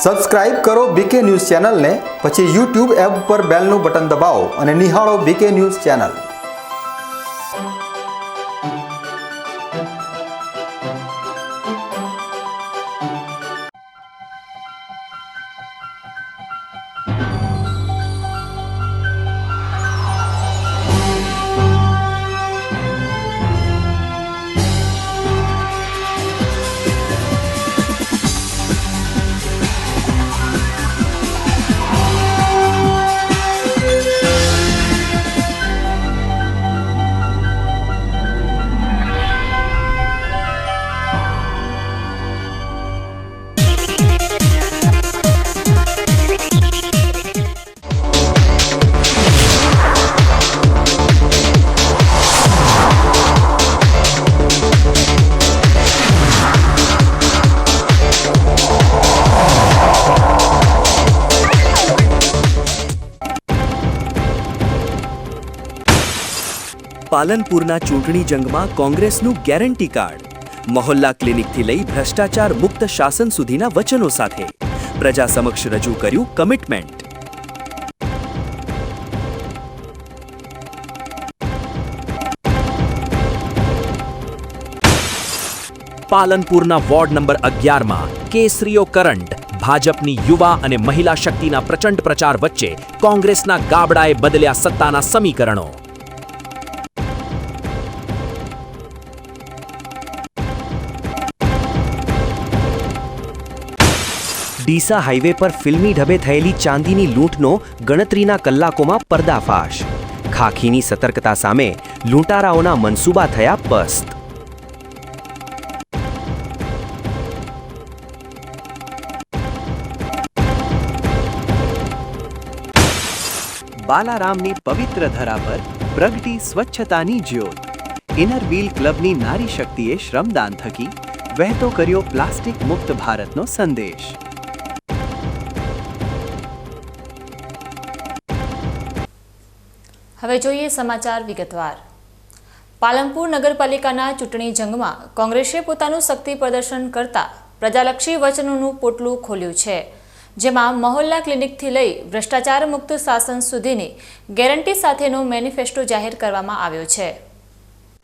Subscribe કરો બીકે news ચેનલને, પછી YouTube એપ પર બેલનું બટન દબાવો અને નિહાળો બીકે ન્યૂઝ ચેનલ। પાલનપુરના ચૂંટણી જંગમાં કોંગ્રેસનું ગેરંટી કાર્ડ, મહોલ્લા ક્લિનિકથી લઈ ભ્રષ્ટાચાર મુક્ત શાસન સુધીના વચનો સાથે પ્રજા સમક્ષ રજૂ કર્યું કમિટમેન્ટ। પાલનપુરના વોર્ડ નંબર 11માં કેસરીઓ કરંટ, ભાજપની યુવા અને મહિલા શક્તિના પ્રચંડ પ્રચાર વચ્ચે કોંગ્રેસના ગાબડાએ બદલ્યા સત્તાના સમીકરણો। ડીસા હાઈવે પર ફિલ્મી ઢબે થયેલી ચાંદીની લૂંટનો ગણતરીના કલાકોમાં પર્દાફાશ, ખાખીની સતર્કતા સામે લૂંટારાઓના મનસૂબા થયા પસ્ત। બાલારામની પવિત્ર ધરા પર પ્રગટી સ્વચ્છતાની જ્યોત, ઇનર વ્હીલ ક્લબની નારી શક્તિએ શ્રમદાન થકી વહેતો કર્યો પ્લાસ્ટિક મુક્ત ભારતનો સંદેશ। હવે જોઈએ સમાચાર વિગતવાર। પાલનપુર નગરપાલિકાના ચૂંટણી જંગમાં કોંગ્રેસે પોતાનું શક્તિ પ્રદર્શન કરતા પ્રજાલક્ષી વચનોનું પોટલું ખોલ્યું છે, જેમાં મહોલ્લા ક્લિનિકથી લઈ ભ્રષ્ટાચાર મુક્ત શાસન સુધીની ગેરંટી સાથેનો મેનિફેસ્ટો જાહેર કરવામાં આવ્યો છે।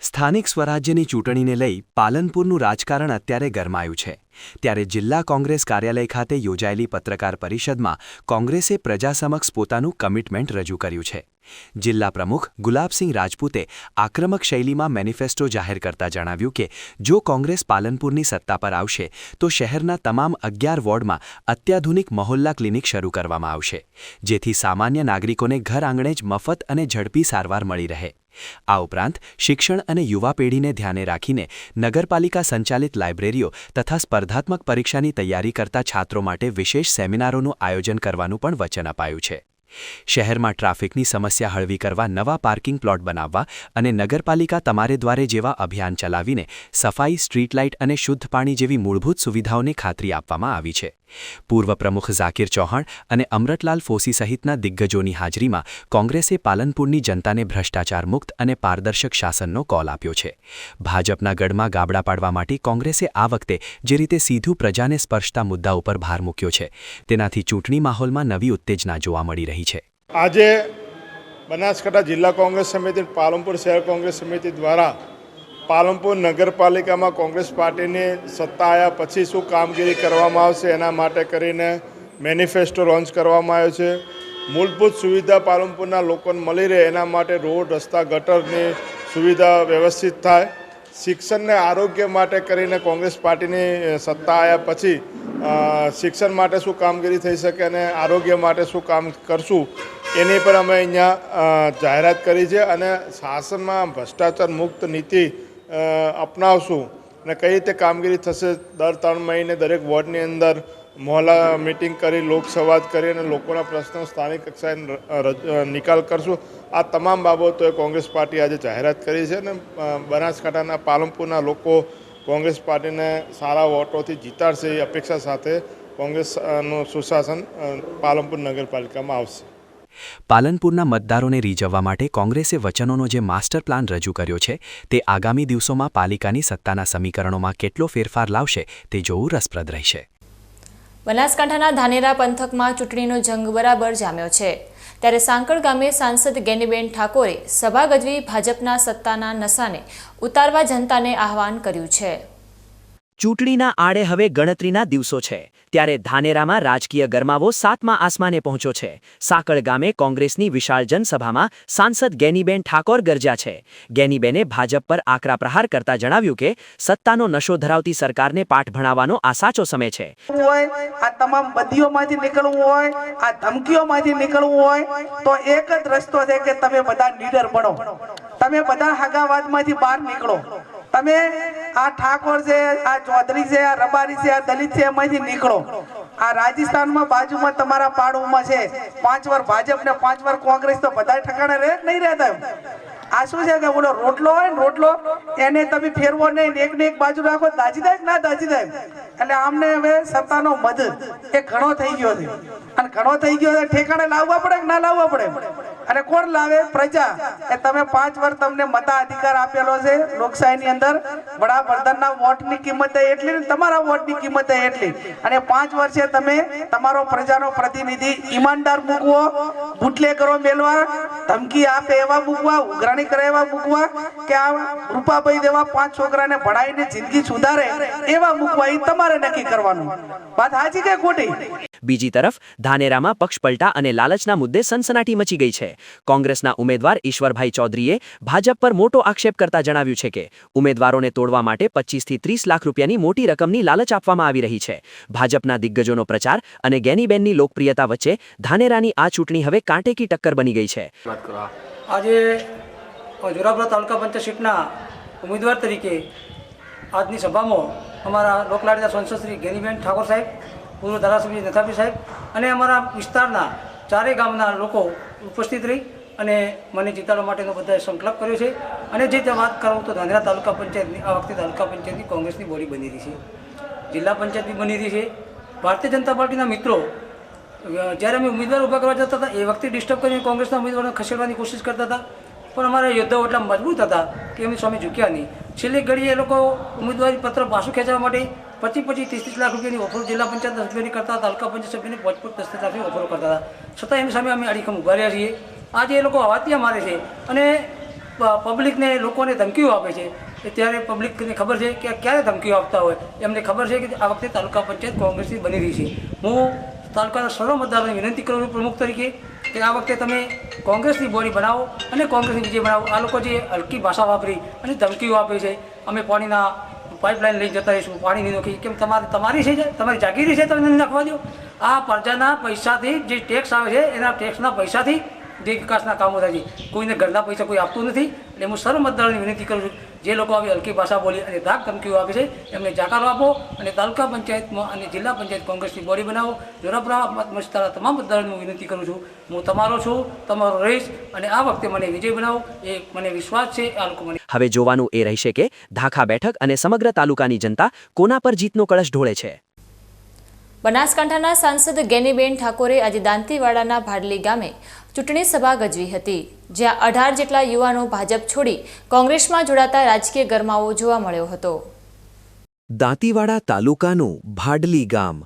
સ્થાનિક સ્વરાજ્યની ચૂંટણીને લઈ પાલનપુરનું રાજકારણ અત્યારે ગરમાયું છે, ત્યારે જિલ્લા કોંગ્રેસ કાર્યાલય ખાતે યોજાયેલી પત્રકાર પરિષદમાં કોંગ્રેસે પ્રજા સમક્ષ પોતાનું કમિટમેન્ટ રજૂ કર્યું છે। જિલ્લા પ્રમુખ ગુલાબસિંહ રાજપૂતે આક્રમક શૈલીમાં મેનિફેસ્ટો જાહેર કરતા જણાવ્યું કે જો કોંગ્રેસ પાલનપુરની સત્તા પર આવશે તો શહેરના તમામ 11 વોર્ડમાં અત્યાધુનિક મહોલ્લા ક્લિનિક શરૂ કરવામાં આવશે, જેથી સામાન્ય નાગરિકોને ઘર આંગણે જ મફત અને ઝડપી સારવાર મળી રહે। આ ઉપરાંત શિક્ષણ અને યુવા પેઢીને ધ્યાને રાખીને નગરપાલિકા સંચાલિત લાઇબ્રેરીઓ તથા સ્પર્ધાત્મક પરીક્ષાની તૈયારી કરતા છાત્રો માટે વિશેષ સેમિનારોનું આયોજન કરવાનું પણ વચન અપાયું છે। શહેરમાં ટ્રાફિકની સમસ્યા હળવી કરવા નવા પાર્કિંગ પ્લોટ બનાવવા અને નગરપાલિકા તમારે દ્વારે જેવા અભિયાન ચલાવીને સફાઈ, સ્ટ્રીટ લાઇટ અને શુદ્ધ પાણી જેવી મૂળભૂત સુવિધાઓની ખાતરી આપવામાં આવી છે। પૂર્વ પ્રમુખ ઝાકીર ચૌહાણ અને અમૃતલાલ ફોસી સહિતના દિગ્ગજોની હાજરીમાં કોંગ્રેસે પાલનપુરની જનતાને ભ્રષ્ટાચાર મુક્ત અને પારદર્શક શાસનનો કોલ આપ્યો છે। ભાજપના ગઢમાં ગાબડા પાડવા માટે કોંગ્રેસે આ વખતે જે રીતે સીધું પ્રજાને સ્પર્શતા મુદ્દા ઉપર ભાર મૂક્યો છે, તેનાથી ચૂંટણી માહોલમાં નવી ઉત્તેજના જોવા મળી રહી છે। આજે બનાસકાંઠા જિલ્લા કોંગ્રેસ સમિતિ, પાલનપુર શહેર કોંગ્રેસ સમિતિ દ્વારા પાલનપુર નગરપાલિકામાં કોંગ્રેસ પાર્ટીની સત્તા આવ્યા પછી શું કામગીરી કરવામાં આવશે એના માટે કરીને મેનિફેસ્ટો લોન્ચ કરવામાં આવ્યો છે। મૂળભૂત સુવિધા પાલનપુરના લોકોને મળી રહે એના માટે રોડ, રસ્તા, ગટરની સુવિધા વ્યવસ્થિત થાય। શિક્ષણને આરોગ્ય માટે કરીને કોંગ્રેસ પાર્ટીની સત્તા આવ્યા પછી શિક્ષણ માટે શું કામગીરી થઈ શકે અને આરોગ્ય માટે શું કામ કરશું એની પર અમે અહીંયા જાહેરાત કરી છે અને શાસનમાં ભ્રષ્ટાચાર મુક્ત નીતિ અપનાવશું અને કઈ રીતે કામગીરી થશે। દર 3 મહિને દરેક વોર્ડની અંદર મહોલ્લા મીટિંગ કરી, લોકસંવાદ કરી અને લોકોના પ્રશ્નો સ્થાનિક કક્ષાએ નિકાલ કરશું। આ તમામ બાબતોએ કોંગ્રેસ પાર્ટી આજે જાહેરાત કરી છે અને બનાસકાંઠાના પાલનપુરના લોકો કોંગ્રેસ પાર્ટીને સારા વોટોથી જીતાડશે એ અપેક્ષા સાથે કોંગ્રેસનું સુશાસન પાલનપુર નગરપાલિકામાં આવશે। પાલનપુરના મતદારોને રીઝવવા માટે કોંગ્રેસે વચનોનો જે માસ્ટર પ્લાન રજૂ કર્યો છે તે આગામી દિવસોમાં પાલિકાની સત્તાના સમીકરણોમાં કેટલો ફેરફાર લાવશે તે જોવું રસપ્રદ રહેશે। બનાસકાંઠાના ધાનેરા પંથકમાં ચૂંટણીનો જંગ બરાબર જામ્યો છે, ત્યારે સાંકળ ગામે સાંસદ ગેનીબેન ઠાકોરે સભા ગજવી ભાજપના સત્તાના નશાને ઉતારવા જનતાને આહવાન કર્યું છે. ચૂંટણીના આડે હવે ગણતરીના દિવસો છે, ત્યારે ધાનેરામાં રાજકીય ગરમાવો 7મા આસમાને પહોંચ્યો છે. સાંકળ ગામે કોંગ્રેસની વિશાળ જનસભામાં સાંસદ ગેનીબેન ઠાકોર ગરજ્યા છે. ગેનીબેને ભાજપ પર આકરા પ્રહાર કરતા જણાવ્યું કે સત્તાનો નશો ધરાવતી સરકારને પાઠ ભણાવવાનો આ સાચો સમય છે. આ તમામ બદીઓમાંથી નીકળવું હોય, આ ધમકીઓમાંથી નીકળવું હોય તો એક જ રસ્તો છે કે તમે બધા લીડર બનો, તમે બધા હગાવાદમાંથી બહાર નીકળો, તમે આ ઠાકોર છે, આ ચૌધરી છે, આ રબારી છે, આ દલિત છે, એમાંથી નીકળો. આ રાજસ્થાનમાં બાજુમાં તમારા પાડોમાં છે 5 વાર ભાજપ ને 5 વાર કોંગ્રેસ, તો બધા ઠકાણે રહે નહીં રહેતા. આ શું છે કે ઓલો રોટલો હોય ને, રોટલો એને તમે ફેરવો નહીં, એક ને એક બાજુ રાખો, દાજી જાય ના દાજી જાય. એટલે આમને હવે સત્તાનો મધ એ ઘણો થઈ ગયો છે, અને ઘણો થઈ ગયો છે ઠેકાણે લાવવા પડે કે ના લાવવા પડે. અને કોણ લાવે? પ્રજા. એ તમે 5 વાર તમને મતાધિકાર આપેલો છે લોકશાહીની અંદર. વડાપ્રધાનના વોટની કિંમત એટલી ને તમારા વોટની કિંમત એટલી, અને 5 વર્ષે તમે તમારો પ્રજાનો પ્રતિનિધિ ઈમાનદાર મૂકવો, બુટલેકરો મેળવા, ધમકી આપે એવા મૂકવા, ઉઘરાણી કરે એવા મૂકવા, કે આ રૂપાભાઈ દેવા 5 છોકરાને ભણાવીને જિંદગી સુધારે એવા મૂકવા, એ તમારે નક્કી કરવાનું. વાત સાચી કે ખોટી? બીજી તરફ ધાનેરામાં પક્ષપલટા અને લાલચના મુદ્દે સનસનાટી મચી ગઈ છે. કોંગ્રેસના ઉમેદવાર ઈશ્વરભાઈ ચૌધરીએ ભાજપ પર મોટો આક્ષેપ કરતા જણાવ્યું છે કે ઉમેદવારોને તોડવા માટે 25 થી 30 લાખ રૂપિયાની મોટી રકમની લાલચ આપવામાં આવી રહી છે. ભાજપના દિગ્ગજોનો પ્રચાર અને ગેનીબેનની લોકપ્રિયતા વચ્ચે ધાનેરાની આ ચૂંટણી હવે કાંટેકી ટક્કર બની ગઈ છે. આજે જોરાપુરા તાલુકા પંચાયત સીટના ઉમેદવાર તરીકે આજની સભામાં અમારા લોકલાડીના સાંસદ શ્રી ગેનીબેન ઠાકોર સાહેબ, પૂર્વ ધારાસભ્ય નથાભી સાહેબ અને અમારા વિસ્તારના ચારેય ગામના લોકો ઉપસ્થિત રહી અને મને જીતાડવા માટેનો બધાએ સંકલ્પ કર્યો છે. અને જે વાત કરું તો ધાનેરા તાલુકા પંચાયતની આ વખતે તાલુકા પંચાયતની કોંગ્રેસની બોડી બની રહી છે, જિલ્લા પંચાયત બી બની રહી છે. ભારતીય જનતા પાર્ટીના મિત્રો જ્યારે અમે ઉમેદવાર ઊભા કરવા જતા હતા એ વખતે ડિસ્ટર્બ કરીને કોંગ્રેસના ઉમેદવારોને ખસેડવાની કોશિશ કરતા હતા, પણ અમારા યોદ્ધાઓ એટલા મજબૂત હતા કે એમની સામે ઝૂક્યા નહીં. છેલ્લી ઘડીએ એ લોકો ઉમેદવારી પત્ર પાછું ખેંચવા માટે 25-30 લાખ રૂપિયાની ઓફરો જિલ્લા પંચાયત સભ્યોની કરતા, તાલુકા પંચાયત સભ્યોની 5-10 લાખની ઓફરો કરતા હતા. છતાં એમની સામે અમે અડીખમ ઊભા રહ્યા છીએ. આજે એ લોકો હવાતિયા મારે છે અને પબ્લિકને, લોકોને ધમકીઓ આપે છે. ત્યારે પબ્લિકને ખબર છે કે ક્યારે ધમકીઓ આપતા હોય, એમને ખબર છે કે આ વખતે તાલુકા પંચાયત કોંગ્રેસની બની રહી છે. હું તાલુકાના સર્વ મતદારોને વિનંતી કરું છું પ્રમુખ તરીકે કે આ વખતે તમે કોંગ્રેસની બોડી બનાવો અને કોંગ્રેસની વિજય બનાવો. આ લોકો જે હલકી ભાષા વાપરી અને ધમકીઓ આપે છે, અમે પાણીના પાઇપલાઇન લઈ જતા રહીશું, પાણી નહીં નાખી, કેમ તમારી છે, તમારી જાગીરી છે, તમે નહીં નાખવા દો. આ પ્રજાના પૈસાથી જે ટેક્સ આવે છે એના ટેક્સના પૈસાથી જે વિકાસના કામો થાય છે, કોઈને ઘરના પૈસા કોઈ આપતું નથી. એટલે હું સર્વ મતદારોને વિનંતી કરું છું, જે લોકો આવી હલકી ભાષા બોલી અને ધાક ધમકીઓ આપે છે એમને જાકારો આપો અને તાલુકા પંચાયતમાં અને જિલ્લા પંચાયત કોંગ્રેસની બોડી બનાવો. જોરાપુરા વિસ્તારના તમામ મતદારોને વિનંતી કરું છું, હું તમારો છું, તમારો રહીશ અને આ વખતે મને વિજય બનાવો, એ મને વિશ્વાસ છે. આ લોકો મને હવે જોવાનું એ રહેશે કે ધાખા બેઠક અને સમગ્ર તાલુકાની જનતા કોના પર જીતનો કળશ ઢોળે છે. બનાસકાંઠાના સાંસદ ગેનીબેન ઠાકોરે આજે દાંતીવાડાના ભાડલી ગામે ચૂંટણી સભા ગજવી હતી, જ્યાં 18 જેટલા યુવાનો ભાજપ છોડી કોંગ્રેસમાં જોડાતા રાજકીય ગરમાવો જોવા મળ્યો હતો. દાંતીવાડા તાલુકાનું ભાડલી ગામ,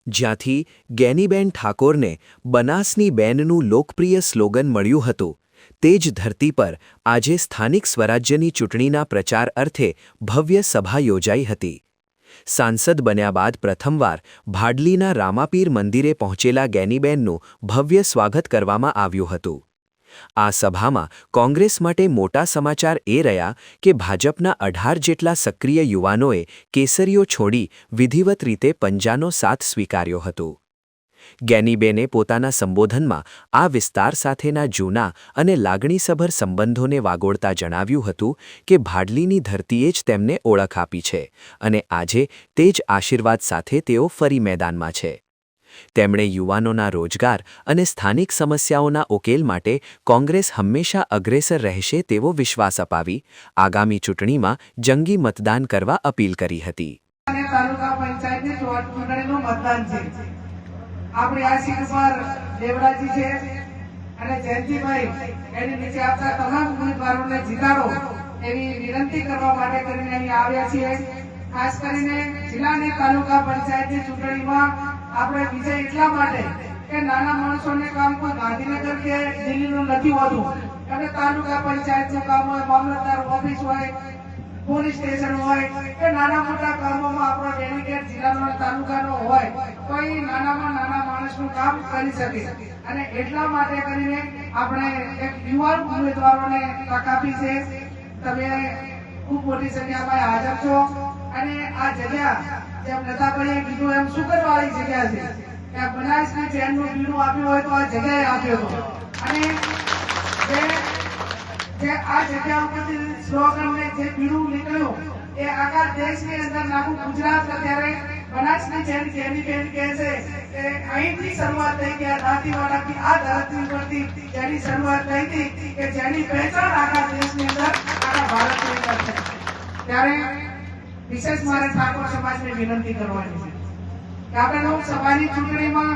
જ્યાંથી ગેનીબેન ઠાકોરને બનાસની બેનનું લોકપ્રિય સ્લોગન મળ્યું હતું, તે જ ધરતી પર આજે સ્થાનિક સ્વરાજ્યની ચૂંટણીના પ્રચાર અર્થે ભવ્ય સભા યોજાઈ હતી. સાંસદ બન્યા બાદ પ્રથમવાર ભાડલીના રામાપીર મંદિરે પહોંચેલા ગેનીબેનનું ભવ્ય સ્વાગત કરવામાં આવ્યું હતું. આ સભામાં કોંગ્રેસ માટે મોટા સમાચાર એ રહ્યા કે ભાજપના 18 જેટલા સક્રિય યુવાનોએ કેસરીઓ છોડી વિધિવત રીતે પંજાનો સાથ સ્વીકાર્યો હતો. ગેનીબેને પોતાના સંબોધનમાં આ વિસ્તાર સાથેના જૂના અને લાગણીસભર સંબંધોને વાગોળતા જણાવ્યું હતું કે ભાડલીની ધરતીએ જ તેમને ઓળખ આપી છે અને આજે તે જ આશીર્વાદ સાથે તેઓ ફરી મેદાનમાં છે. તેમણે યુવાનોના રોજગાર અને સ્થાનિક સમસ્યાઓના ઉકેલ માટે કોંગ્રેસ હંમેશા અગ્રેસર રહેશે તેવો વિશ્વાસ અપાવી આગામી ચૂંટણીમાં જંગી મતદાન કરવા અપીલ કરી હતી. તાલુકા પંચાયતની ચૂંટણીનું મતદાન છે. આપણી આ સીટ પર દેવરાજી છે અને જયંતિભાઈ એની નીચે આપતા તમામ ઉમેદવારોને જીતાડો એવી વિનંતી કરવા માટે કરીને અહીં આવ્યા છીએ. ખાસ કરીને જિલ્લાની તાલુકા પંચાયતની ચૂંટણીમાં આપણે વિજય એટલા માટે કે નાના માણસોને કામ કોઈ ગાંધીનગર કે દિલ્હીનું નથી હોતું, અને તાલુકા પંચાયતનું કામ હોય, મામલતદાર ઓફિસ હોય, પોલીસ સ્ટેશન હોય કે નાના મોટા કામોમાં આપણો ડેલિગેટ જિલ્લાનો તાલુકાનો હોય તો એ નાનામાં નાના માણસનું કામ કરી શકે. અને એટલા માટે કરીને આપણે એક યુવાન ઉમેદવારોને તક આપી છે. તમે ખૂબ મોટી સંખ્યામાં હાજર છો અને આ જગ્યા જેમ લતાભાઈએ કીધું એમ સુગરવાળી જગ્યા છે. ત્યાં બનાસની ટ્રેનનું બીડું આપ્યું હોય તો આ જગ્યાએ આપ્યો હતો. અને જે આ જગ્યા ઉપરથી સ્લોગન ને જે બીડું નીકળ્યું એ આખા દેશની અંદર નાખું ગુજરાત અત્યારે બનાસની જેમ કેની બેન કહે છે કે અહીંથી શરૂઆત થઈ ગયા દાંતીવાડાથી આ ધરતી પરથી જેની શરૂઆત થઈ હતી કે જેની પહેચાન આખા દેશની અંદર આખા ભારતની અંદર છે. ત્યારે વિશેષ મારે ઠાકોર સમાજને વિનંતી કરવાની છે કે આપણે લોકસભાની ચૂંટણીમાં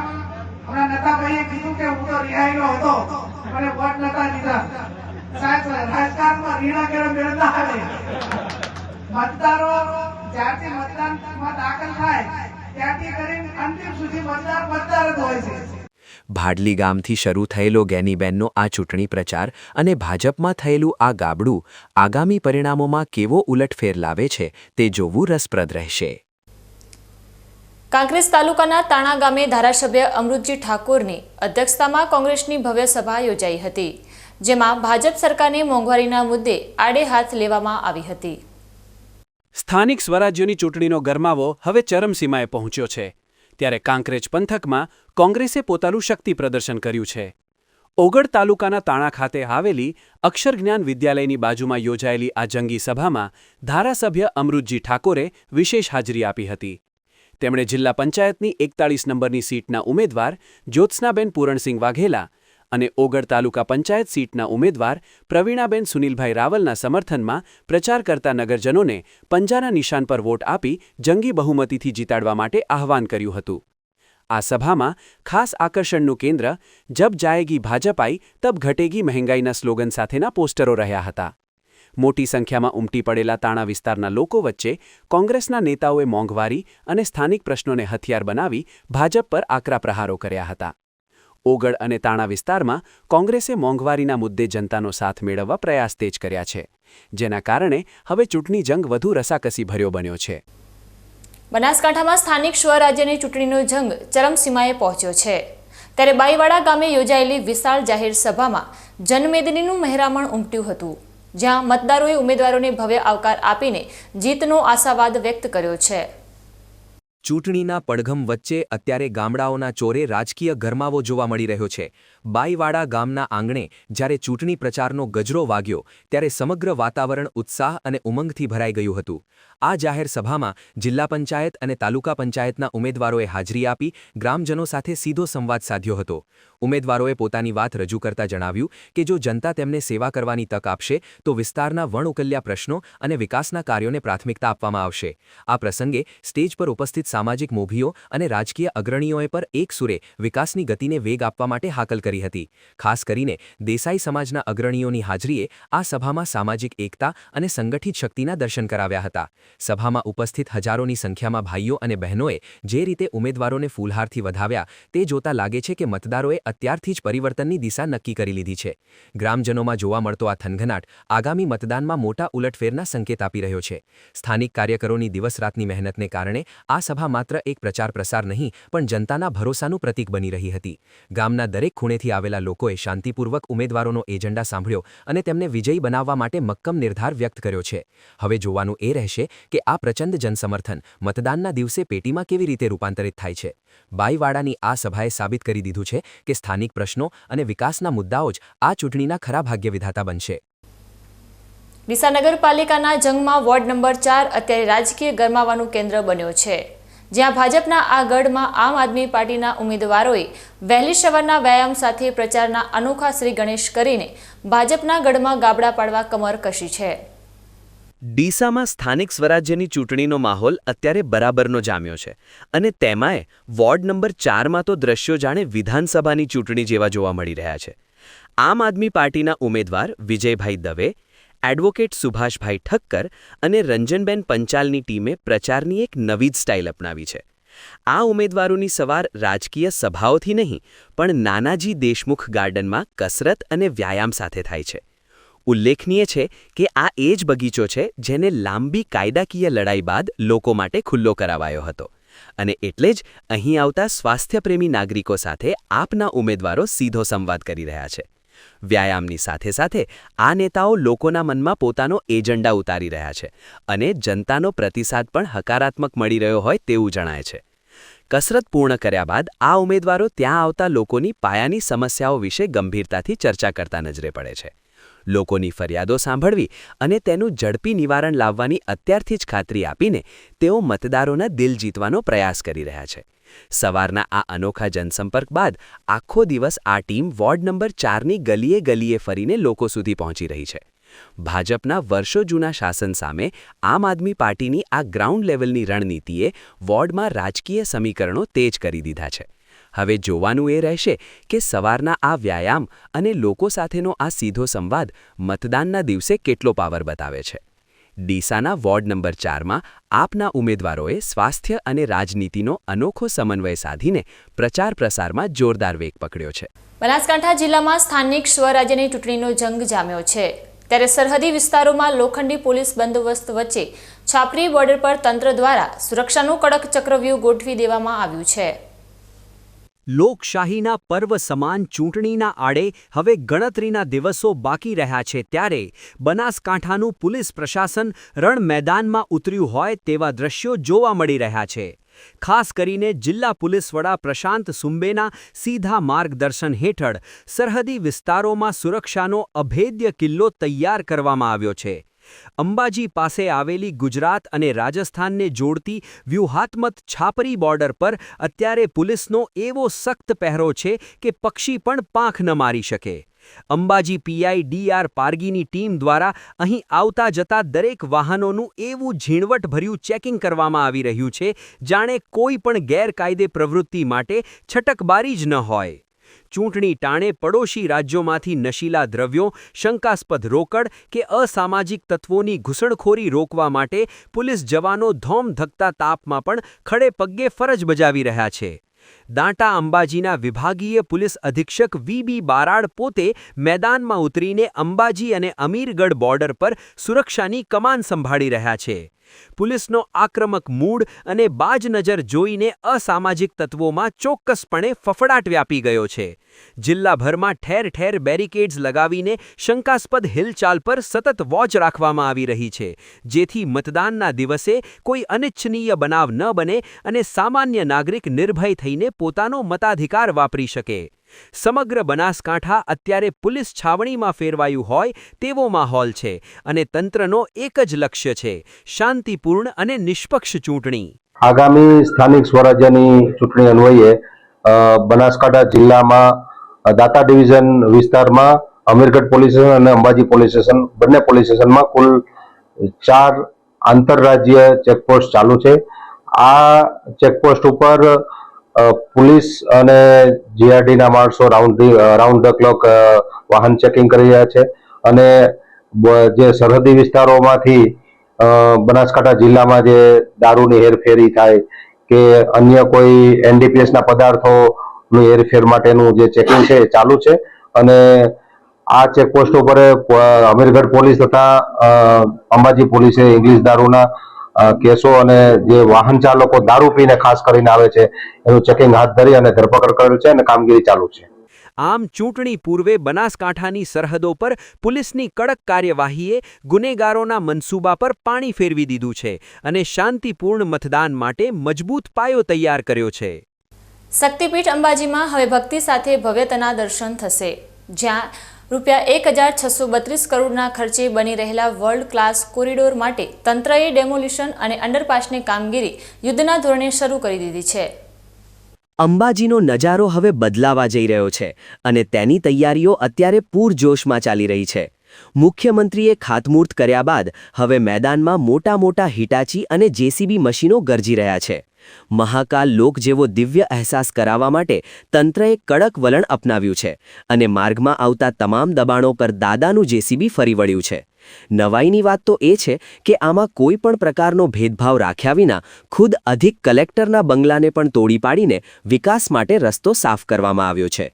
હમણાં નતાભાઈએ કીધું કે હું તો રિહાયેલો હતો, મને વોટ નતા દીધા. સાહેબ, રાજકારણમાં રીણા કરે મેળવતા આવે. મતદારો જ્યારથી મતદાનમાં દાખલ થાય ત્યારથી કરીને અંતિમ સુધી મતદાર જ હોય છે. ભાડલી ગામથી શરૂ થયેલો ગેનીબેનનો આ ચૂંટણી પ્રચાર અને ભાજપમાં થયેલું આ ગાબડું આગામી પરિણામોમાં કેવો ઉલટફેર લાવે છે તે જોવું રસપ્રદ રહેશે. કાંકરેજ તાલુકાના તાણા ગામે ધારાસભ્ય અમૃતજી ઠાકોરની અધ્યક્ષતામાં કોંગ્રેસની ભવ્ય સભા યોજાઈ હતી, જેમાં ભાજપ સરકારની મોંઘવારીના મુદ્દે આડે હાથ લેવામાં આવી હતી. સ્થાનિક સ્વરાજ્યની ચૂંટણીનો ગરમાવો હવે ચરમસીમાએ પહોંચ્યો છે, ત્યારે કાંકરેજ પંથકમાં કોંગ્રેસે પોતાનું શક્તિ પ્રદર્શન કર્યું છે. ઓગળ તાલુકાના તાણા ખાતે આવેલી અક્ષરજ્ઞાન વિદ્યાલયની બાજુમાં યોજાયેલી આ જંગી સભામાં ધારાસભ્ય અમૃતજી ઠાકોરે વિશેષ હાજરી આપી હતી. તેમણે જિલ્લા પંચાયતની 41 નંબરની સીટના ઉમેદવાર જ્યોત્સનાબેન પૂરણસિંહ વાઘેલા અને ઓગળ તાલુકા પંચાયત સીટના ઉમેદવાર પ્રવીણાબેન સુનિલભાઈ રાવલના સમર્થનમાં પ્રચાર કરતા નગરજનોને પંજાના નિશાન પર વોટ આપી જંગી બહુમતીથી જીતાડવા માટે આહવાન કર્યું હતું. આ સભામાં ખાસ આકર્ષણનું કેન્દ્ર જબ જાયેગી ભાજપ આઈ તબ ઘટેગી મહેંગાઈના સ્લોગન સાથેના પોસ્ટરો રહ્યા હતા. મોટી સંખ્યામાં ઉમટી પડેલા તાણા વિસ્તારના લોકો વચ્ચે કોંગ્રેસના નેતાઓએ મોંઘવારી અને સ્થાનિક પ્રશ્નોને હથિયાર બનાવી ભાજપ પર આકરા પ્રહારો કર્યા હતા. ઓગળ અને તાણા વિસ્તારમાં કોંગ્રેસે મોંઘવારીના મુદ્દે જનતાનો સાથ મેળવવા પ્રયાસ તેજ કર્યા છે, જેના કારણે હવે ચૂંટણી જંગ વધુ રસાકસી ભર્યો બન્યો છે. બનાસકાંઠામાં સ્થાનિક સ્વરાજ્યની ચૂંટણીનો જંગ ચરમસીમાએ પહોંચ્યો છે, ત્યારે બાઈવાડા ગામે યોજાયેલી વિશાળ જાહેર સભામાં જનમેદનીનું મહેરામણ ઉમટ્યું હતું, જ્યાં મતદારોએ ઉમેદવારોને ભવ્ય આવકાર આપીને જીતનો આશાવાદ વ્યક્ત કર્યો છે. ચૂંટણીના પડઘમ વચ્ચે અત્યારે ગામડાઓના ચોરે રાજકીય ગરમાવો જોવા મળી રહ્યો છે. બાઈવાડા ગામના આંગણે જ્યારે ચૂંટણી પ્રચારનો ગજરો વાગ્યો ત્યારે સમગ્ર વાતાવરણ ઉત્સાહ અને ઉમંગથી ભરાઈ ગયું હતું. આ જાહેર સભામાં જિલ્લા પંચાયત અને તાલુકા પંચાયતના ઉમેદવારોએ હાજરી આપી ગ્રામજનો સાથે સીધો સંવાદ સાધ્યો હતો. ઉમેદવારોએ પોતાની વાત રજૂ કરતા જણાવ્યું કે જો જનતા તેમને સેવા કરવાની તક આપશે તો વિસ્તારના વણઉકલ્યા પ્રશ્નો અને વિકાસના કાર્યોને પ્રાથમિકતા આપવામાં આવશે. આ પ્રસંગે સ્ટેજ પર ઉપસ્થિત સામાજિક મોભીઓ અને રાજકીય અગ્રણીઓએ પર એક સુરે વિકાસની ગતિને વેગ આપવા માટે હાકલ કરી હતી. ખાસ કરીને દેસાઈ સમાજના અગ્રણીઓની હાજરીએ આ સભામાં સામાજિક એકતા અને સંગઠિત શક્તિના દર્શન કરાવ્યા હતા. સભામાં ઉપસ્થિત હજારોની સંખ્યામાં ભાઈઓ અને બહેનોએ જે રીતે ઉમેદવારોને ફૂલહારથી વધાવ્યા તે જોતા લાગે છે કે મતદારોએ અત્યારથી જ પરિવર્તનની દિશા નક્કી કરી લીધી છે. ગ્રામજનોમાં જોવા મળતો આ થનગનાટ આગામી મતદાનમાં મોટા ઉલટફેરના સંકેત આપી રહ્યો છે. સ્થાનિક કાર્યકરોની દિવસ-રાતની મહેનતને કારણે આ સભા માત્ર એક પ્રચાર પ્રસાર નહીં પણ જનતાના ભરોસાનું પ્રતીક બની રહી હતી. ગામના દરેક ખૂણેથી આવેલા લોકોએ શાંતિપૂર્વક ઉમેદવારોનો એજન્ડા સાંભળ્યો અને તેમને વિજયી બનાવવા માટે મક્કમ નિર્ધાર વ્યક્ત કર્યો છે. હવે જોવાનું એ રહેશે કે આ પ્રચંડ જનસમર્થન મતદાનના દિવસે પેટીમાં કેવી રીતે રૂપાંતરિત થાય છે. બાઈવાડાની આ સભાએ સાબિત કરી દીધું છે કે સ્થાનિક પ્રશ્નો અને વિકાસના મુદ્દાઓ જ આ ચૂંટણીના ખરા ભાગ્ય વિધાતા બનશે. ડીસા નગરપાલિકાના જંગમાં વોર્ડ નંબર 4 અત્યારે રાજકીય ગરમાવાનું કેન્દ્ર બન્યો છે, જ્યાં ભાજપના આ ગઢમાં આમ આદમી પાર્ટીના ઉમેદવારોએ વહેલી સવારના વ્યાયામ સાથે પ્રચારના અનોખા શ્રી ગણેશ કરીને ભાજપના ગઢમાં ગાબડા પાડવા કમર કસી છે. ડીસામાં સ્થાનિક સ્વરાજ્યની ચૂંટણીનો માહોલ અત્યારે બરાબરનો જામ્યો છે અને તેમાંય વોર્ડ નંબર 4માં તો દ્રશ્યો જાણે વિધાનસભાની ચૂંટણી જેવા જોવા મળી રહ્યા છે. આમ આદમી પાર્ટીના ઉમેદવાર વિજયભાઈ દવે, એડવોકેટ સુભાષભાઈ ઠક્કર અને રંજનબેન પંચાલની ટીમે પ્રચારની એક નવી જ સ્ટાઇલ અપનાવી છે. આ ઉમેદવારોની સવાર રાજકીય સભાઓથી નહીં પણ નાનાજી દેશમુખ ગાર્ડનમાં કસરત અને વ્યાયામ સાથે થાય છે. ઉલ્લેખનીય છે કે આ એ જ બગીચો છે જેને લાંબી કાયદાકીય લડાઈ બાદ લોકો માટે ખુલ્લો કરાવાયો હતો અને એટલે જ અહીં આવતા સ્વાસ્થ્યપ્રેમી નાગરિકો સાથે આપના ઉમેદવારો સીધો સંવાદ કરી રહ્યા છે. વ્યાયામની સાથે સાથે આ નેતાઓ લોકોના મનમાં પોતાનો એજન્ડા ઉતારી રહ્યા છે અને જનતાનો પ્રતિસાદ પણ હકારાત્મક મળી રહ્યો હોય તેવું જણાય છે. કસરત પૂર્ણ કર્યા બાદ આ ઉમેદવારો ત્યાં આવતા લોકોની પાયાની સમસ્યાઓ વિશે ગંભીરતાથી ચર્ચા કરતા નજરે પડે છે. લોકોની ફરિયાદો સાંભળવી અને તેનું ઝડપી નિવારણ લાવવાની અત્યારથી જ ખાતરી આપીને તેઓ મતદારોના દિલ જીતવાનો પ્રયાસ કરી રહ્યા છે. સવારના આ અનોખા જનસંપર્ક બાદ આખો દિવસ આ ટીમ વોર્ડ નંબર 4ની ગલીએ ગલીએ ફરીને લોકો સુધી પહોંચી રહી છે. ભાજપના વર્ષો જૂના શાસન સામે આમ આદમી પાર્ટીની આ ગ્રાઉન્ડ લેવલની રણનીતિએ વોર્ડમાં રાજકીય સમીકરણો તેજ કરી દીધા છે. હવે જોવાનું એ રહેશે કે સવારના આ વ્યાયામ અને લોકો સાથેનો આ સીધો સંવાદ મતદાનના દિવસે કેટલો પાવર બતાવે છે. ડીસાના વોર્ડ નંબર 4માં આપના ઉમેદવારોએ સ્વાસ્થ્ય અને રાજનીતિનો અનોખો સમન્વય સાધીને પ્રચાર પ્રસારમાં જોરદાર વેગ પકડ્યો છે. બનાસકાંઠા જિલ્લામાં સ્થાનિક સ્વરાજ્યની ચૂંટણીનો જંગ જામ્યો છે. ત્યારે સરહદી વિસ્તારોમાં લોખંડી પોલીસ બંદોબસ્ત વચ્ચે છાપરી બોર્ડર પર તંત્ર દ્વારા સુરક્ષાનું કડક ચક્રવ્યૂહ ગોઠવી દેવામાં આવ્યું છે. લોકશાહીના પર્વ સમાન ચૂંટણીના આડે હવે ગણતરીના દિવસો બાકી રહ્યા છે ત્યારે બનાસકાંઠાનું પોલીસ પ્રશાસન રણ મેદાનમાં ઉતર્યું હોય તેવા દ્રશ્યો જોવા મળી રહ્યા છે. ખાસ કરીને જિલ્લા પોલીસ વડા પ્રશાંત સુંબેના સીધા માર્ગદર્શન હેઠળ સરહદી વિસ્તારોમાં સુરક્ષાનો અભેદ્ય કિલ્લો તૈયાર કરવામાં આવ્યો છે. અંબાજી પાસે આવેલી ગુજરાત અને રાજસ્થાનને જોડતી વ્યૂહાત્મક છાપરી બોર્ડર પર અત્યારે પોલીસનો એવો સખ્ત પહેરો છે કે પક્ષી પણ પાંખ ન મારી શકે. અંબાજી પીઆઈ ડી.આર. પારગીની ટીમ દ્વારા અહીં આવતા જતા દરેક વાહનોનું એવું ઝીણવટભર્યું ચેકિંગ કરવામાં આવી રહ્યું છે જાણે કોઈ પણ ગેરકાયદે પ્રવૃત્તિ માટે છટકબારી જ ન હોય. ચૂંટણી ટાણે પડોશી રાજ્યોમાંથી નશીલા દ્રવ્યો, શંકાસ્પદ રોકડ કે અસામાજિક તત્વોની ઘૂસણખોરી રોકવા માટે પોલીસ જવાનો ધોમધકતા તાપમાં પણ ખડે પગે ફરજ બજાવી રહ્યા છે. દાંતા અંબાજીના વિભાગીય પોલીસ અધિક્ષક વી.બી. બારાડ પોતે મેદાનમાં ઉતરીને અંબાજી અને અમીરગઢ બોર્ડર પર સુરક્ષાની કમાન સંભાળી રહ્યા છે. પોલીસનો આક્રમક મૂડ અને બાજ નજર જોઈને અસામાજિક તત્વોમાં ચોક્કસપણે ફફડાટ વ્યાપી ગયો છે. જિલ્લાભરમાં ઠેર ઠેર બેરિકેડ્સ લગાવીને શંકાસ્પદ હિલચાલ પર સતત વોચ રાખવામાં આવી રહી છે, જેથી મતદાનના દિવસે કોઈ અનિચ્છનીય બનાવ ન બને અને સામાન્ય નાગરિક નિર્ભય થઈને પોતાનો મતાધિકાર વાપરી શકે. સમગ્ર બનાસકાંઠા અત્યારે પોલીસ છાવણીમાં ફેરવાયું હોય તેવો માહોલ છે અને તંત્રનો એક જ લક્ષ્ય છે, શાંતિપૂર્ણ અને નિષ્પક્ષ ચૂંટણી. આગામી સ્થાનિક સ્વરાજ્યની ચૂંટણી અન્વયે બનાસકાંઠા જિલ્લામાં દાતા ડિવિઝન વિસ્તારમાં અમીરગઢ પોલીસ સ્ટેશન અને અંબાજી પોલીસ સ્ટેશન બંને પોલીસ સ્ટેશનમાં કુલ 4 આંતરરાજ્ય ચેકપોસ્ટ ચાલુ છે. આ ચેકપોસ્ટ ઉપર પોલીસ અને જીઆરડીના માણસો રાઉન્ડ ધ ક્લોક વાહન ચેકિંગ કરી રહ્યા છે અને જે સરહદી વિસ્તારોમાંથી બનાસકાંઠા જિલ્લામાં જે દારૂની હેરફેરી થાય કે અન્ય કોઈ એનડીપીએસના પદાર્થોની હેરફેર માટેનું જે ચેકિંગ છે એ ચાલુ છે. અને આ ચેકપોસ્ટ ઉપર અમીરગઢ પોલીસ તથા અંબાજી પોલીસે ઇંગ્લિશ દારૂના કેસો અને જે વાહન ચાલકો દારૂ પીને ખાસ કરીને આવે છે એનું ચેકિંગ હાથ ધરી અને ધરપકડ કરેલ છે અને કામગીરી ચાલુ છે. આમ ચૂંટણી પૂર્વે બનાસકાંઠાની સરહદો પર પોલીસની કડક કાર્યવાહીએ ગુનેગારોના મનસૂબા પર પાણી ફેરવી દીધું છે અને શાંતિપૂર્ણ મતદાન માટે મજબૂત પાયો તૈયાર કર્યો છે. શક્તિપીઠ અંબાજીમાં હવે ભક્તિ સાથે ભવ્યતાના દર્શન થશે, જ્યાં ₹1,632 કરોડના ખર્ચે બની રહેલા વર્લ્ડ ક્લાસ કોરિડોર માટે તંત્રએ ડેમોલિશન અને અંડરપાસની કામગીરી યુદ્ધના ધોરણે શરૂ કરી દીધી છે. અંબાજીનો નજારો હવે બદલાવા જઈ રહ્યો છે અને તેની તૈયારીઓ અત્યારે પૂરજોશમાં ચાલી રહી છે. મુખ્યમંત્રીએ ખાતમુહૂર્ત કર્યા બાદ હવે મેદાનમાં મોટા મોટા હિટાચી અને જેસીબી મશીનો ગરજી રહ્યા છે. મહાકાલ લોક જેવો દિવ્ય અહેસાસ કરાવવા માટે તંત્રએ કડક વલણ અપનાવ્યું છે અને માર્ગમાં આવતા તમામ દબાણો પર દાદાનું જેસીબી ફરી વળ્યું છે. નવાઈની વાત તો એ છે કે આમાં કોઈ પણ પ્રકારનો ભેદભાવ રાખ્યા વિના ખુદ અધિક કલેક્ટરના બંગલાને પણ તોડી પાડીને વિકાસ માટે રસ્તો સાફ કરવામાં આવ્યો છે.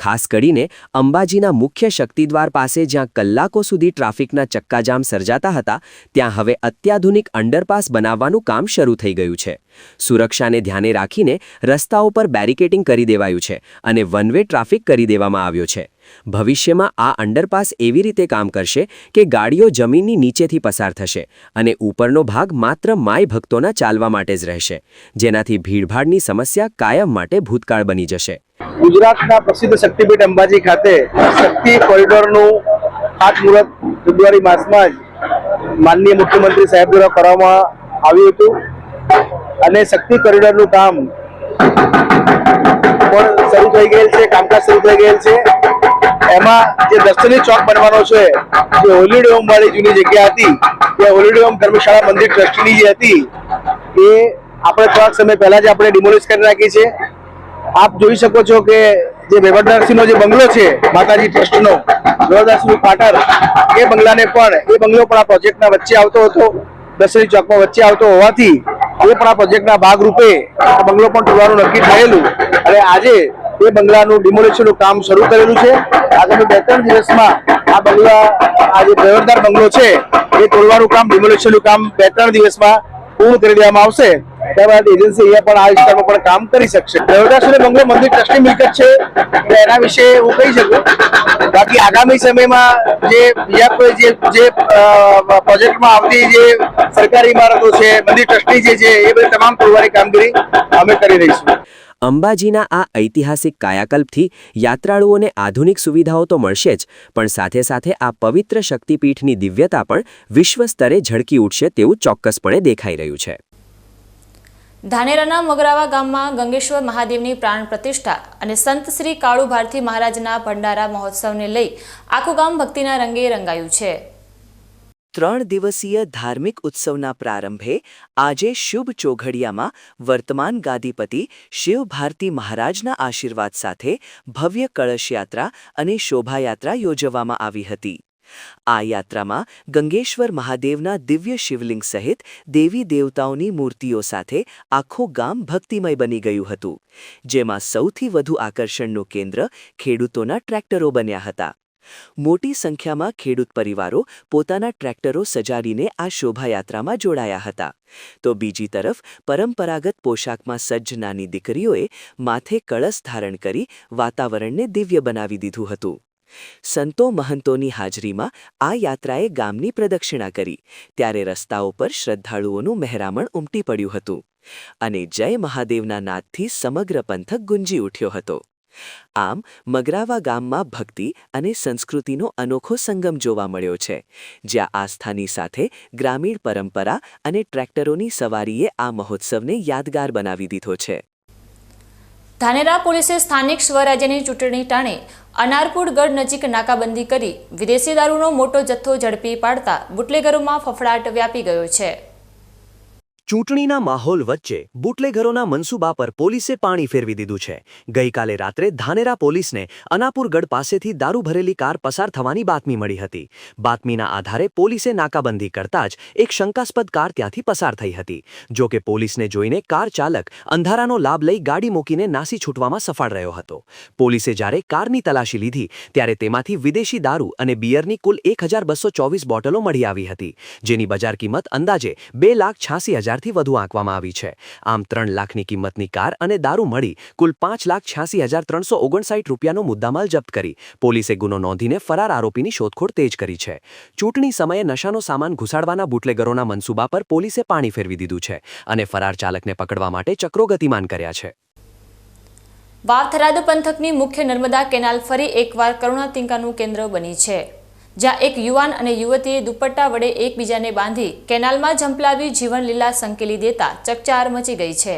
ખાસ કરીને અંબાજીના મુખ્ય શક્તિદ્વાર પાસે જ્યાં કલાકો સુધી ટ્રાફિકના ચક્કાજામ સર્જાતા હતા ત્યાં હવે અત્યાધુનિક અંડરપાસ બનાવવાનું કામ શરૂ થઈ ગયું છે. સુરક્ષાને ધ્યાને રાખીને રસ્તાઓ પર બેરિકેડિંગ કરી દેવાયું છે અને વન વે ટ્રાફિક કરી દેવામાં આવ્યો છે. ભવિષ્યમાં આ અંડરપાસ એવી રીતે કામ કરશે કે ગાડીઓ જમીનની નીચેથી પસાર થશે અને ઉપરનો ભાગ માત્ર માય ભક્તોના ચાલવા માટે જ રહેશે, જેનાથી ભીડભાડની સમસ્યા કાયમ માટે ભૂતકાળ બની જશે. ગુજરાતના પ્રસિદ્ધ શક્તિપીઠ અંબાજી ખાતે શક્તિ કોરિડોરનું ખાતમુહૂર્ત ફેબ્રુઆરી માસમાં જ માનનીય મુખ્યમંત્રી સાહેબ દ્વારા કરવામાં આવ્યું હતું અને શક્તિ કોરિડોરનું કામ પણ શરૂ થઈ ગયેલ છે, કામકાજ શરૂ થઈ ગયેલ છે. એમાં જે દર્શની ચોક બનવાનો છે, જે હોલિડે હોમ વાળી જૂની જગ્યા હતી, તે હોલિડે હોમ ધર્મશાળા મંદિર ટ્રસ્ટની જે હતી એ આપણે થોડાક સમય પહેલા જ આપણે ડિમોલિશ કરી નાખી છે. આપ જોઈ શકો છો કે જે વેવરદાસજીનો જે બંગલો છે માતાજી ટ્રસ્ટનો, વેવરદાસજીનું ક્વાર્ટર, એ બંગલાને પણ એ બંગલો પણ આ પ્રોજેક્ટના વચ્ચે આવતો હતો, દર્શની ચોકમાં વચ્ચે આવતો હોવાથી એ પણ આ પ્રોજેક્ટના ભાગરૂપે આ બંગલો પણ તોડવાનું નક્કી થયેલું અને આજે એ બંગલાનું ડિમોલિશનનું કામ શરૂ કરેલું છે. આગામી 2-3 દિવસમાં આ બંગલા, આ જે વેવરદાર બંગલો છે એ તોડવાનું કામ, ડિમોલિશનનું કામ 2-3 દિવસમાં પૂર્ણ કરી દેવામાં આવશે. ત્યારબાદ એજન્સી અહીંયા પણ આ વિસ્તારમાં પણ કામ કરી શકશે. વેવરદાસજીનો બંગલો મંદિર ટ્રસ્ટની મિલકત છે એટલે એના વિશે હું કહી શકું. બાકી આગામી સમયમાં જે બીજા કોઈ જે પ્રોજેક્ટમાં આવતી જે સરકારી ઇમારતો છે, મંદિર ટ્રસ્ટની જે છે, એ બધી તમામ તોડવાની કામગીરી અમે કરી રહીશું. અંબાજીના આ ઐતિહાસિક કાયાકલ્પથી યાત્રાળુઓને આધુનિક સુવિધાઓ તો મળશે જ, પણ સાથે સાથે આ પવિત્ર શક્તિપીઠની દિવ્યતા પણ વિશ્વ સ્તરે ઝળકી ઉઠશે તેવું ચોક્કસપણે દેખાઈ રહ્યું છે. ધાનેરાના મગરાવા ગામમાં ગંગેશ્વર મહાદેવની પ્રાણ પ્રતિષ્ઠા અને સંત શ્રી કાળુ ભારતી મહારાજના ભંડારા મહોત્સવને લઈ આખું ગામ ભક્તિના રંગે રંગાયું છે. 3 દિવસીય ધાર્મિક ઉત્સવના પ્રારંભે આજે શુભ ચોઘડિયામાં વર્તમાન ગાદીપતિ શિવ ભારતી મહારાજના આશીર્વાદ સાથે ભવ્ય કળશયાત્રા અને શોભાયાત્રા યોજવામાં આવી હતી. આ યાત્રામાં ગંગેશ્વર મહાદેવના દિવ્ય શિવલિંગ સહિત દેવી દેવતાઓની મૂર્તિઓ સાથે આખું ગામ ભક્તિમય બની ગયું હતું, જેમાં સૌથી વધુ આકર્ષણનું કેન્દ્ર ખેડૂતોના ટ્રેક્ટરો બન્યા હતા. મોટી સંખ્યામાં ખેડૂત પરિવારો પોતાના ટ્રેક્ટરો સજાવીને આ શોભાયાત્રામાં જોડાયા હતા. તો બીજી તરફ પરંપરાગત પોશાકમાં સજ્જ નાની દીકરીઓએ માથે કળશ ધારણ કરી વાતાવરણને દિવ્ય બનાવી દીધું હતું. સંતો મહંતોની હાજરીમાં આ યાત્રાએ ગામની પ્રદક્ષિણા કરી ત્યારે રસ્તાઓ પર શ્રદ્ધાળુઓનું મહેરામણ ઉમટી પડ્યું હતું અને જય મહાદેવના નાદથી સમગ્ર પંથક ગુંજી ઉઠ્યો હતો. આમ મગરાવા ગામમાં ભક્તિ અને સંસ્કૃતિનો અનોખો સંગમ જોવા મળ્યો છે, જ્યાં આસ્થાની સાથે ગ્રામીણ પરંપરા અને ટ્રેક્ટરોની સવારીએ આ મહોત્સવને યાદગાર બનાવી દીધો છે. ધાનેરા પોલીસે સ્થાનિક સ્વરાજ્યની ચૂંટણી ટાણે અનારપુર ગઢ નજીક નાકાબંધી કરી વિદેશી દારૂનો મોટો જથ્થો ઝડપી પાડતા બુટલેગરોમાં ફફડાટ વ્યાપી ગયો છે. ચૂંટણીના માહોલ વચ્ચે બુટલેગરોના મનસૂબા પર પોલીસે પાણી ફેરવી દીધું છે. ગઈકાલે રાત્રે ધાનેરા પોલીસને અનાપુરગઢ પાસેથી દારૂ ભરેલી કાર પસાર થવાની બાતમી મળી હતી. બાતમીના આધારે પોલીસે નાકાબંધી કરતા જ એક શંકાસ્પદ કાર ત્યાંથી પસાર થઈ હતી. જો કે પોલીસને જોઈને કાર ચાલક અંધારાનો લાભ લઈ ગાડી મૂકીને નાસી છૂટવામાં સફળ રહ્યો હતો. પોલીસે જ્યારે કારની તલાશી લીધી ત્યારે તેમાંથી વિદેશી દારૂ અને બિયરની કુલ 1224 બોટલો મળી આવી હતી, જેની બજાર કિંમત અંદાજે 2,86,000 થી વધુ આંકવામાં આવી છે. આમ 3 લાખની કિંમતની કાર અને દારૂ મળી કુલ 5,86,359 રૂપિયાનો મુદ્દામાલ જપ્ત કરી પોલીસે ગુનો નોંધીને ફરાર આરોપીની શોધખોળ તેજ કરી છે. ચૂંટણી સમયે નશાનો સામાન ઘુસાડવાના બુટલેગરોના મનસૂબા પર પોલીસે પાણી ફેરવી દીધું છે અને ફરાર ચાલકને પકડવા માટે ચક્રો ગતિમાન કર્યા છે. વાવ-થરાદ પંથકની મુખ્ય નર્મદા કેનાલ ફરી એકવાર કરુણાતિંકાનું કેન્દ્ર બની છે, જ્યાં એક યુવાન અને યુવતીએ દુપટ્ટા વડે એકબીજાને બાંધી કેનાલમાં ઝંપલાવી જીવનલીલા સંકેલી દેતા ચકચાર મચી ગઈ છે.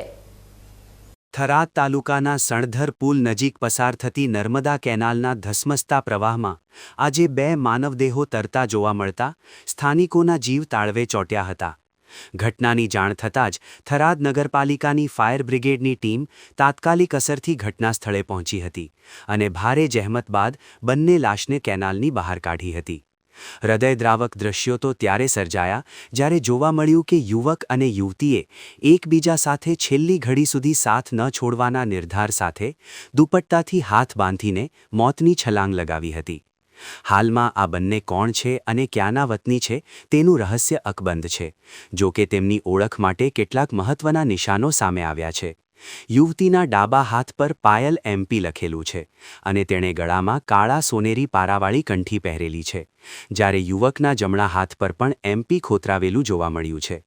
થરાદ તાલુકાના સણધર પુલ નજીક પસાર થતી નર્મદા કેનાલના ધસમસતા પ્રવાહમાં આજે 2 માનવદેહો તરતા જોવા મળતા સ્થાનિકોના જીવ તાળવે ચોંટ્યા હતા. ઘટનાની જાણ થતાં જ થરાદ નગરપાલિકાની ફાયર બ્રિગેડની ટીમ તાત્કાલિક અસરથી ઘટના સ્થળે પહોંચી હતી અને ભારે જહેમત બાદ બંને લાશને કેનાલની બહાર કાઢી હતી. હૃદયદ્રાવક દૃશ્યો તો ત્યારે સર્જાયા જ્યારે જોવા મળ્યું કે યુવક અને યુવતીએ એકબીજા સાથે છેલ્લી ઘડી સુધી સાથ ન છોડવાના નિર્ધાર સાથે દુપટ્ટાથી હાથ બાંધીને મોતની છલાંગ લગાવી હતી. હાલમાં આ બંને કોણ છે અને ક્યાંના વતની છે તેનું રહસ્ય અકબંધ છે. જો કે તેમની ઓળખ માટે કેટલાક મહત્વના નિશાનો સામે આવ્યા છે. યુવતીના ડાબા હાથ પર પાયલ MP લખેલું છે અને તેણે ગળામાં કાળા સોનેરી પારાવાળી કંઠી પહેરેલી છે, જ્યારે યુવકના જમણા હાથ પર પણ MP ખોતરાવેલું જોવા મળ્યું છે.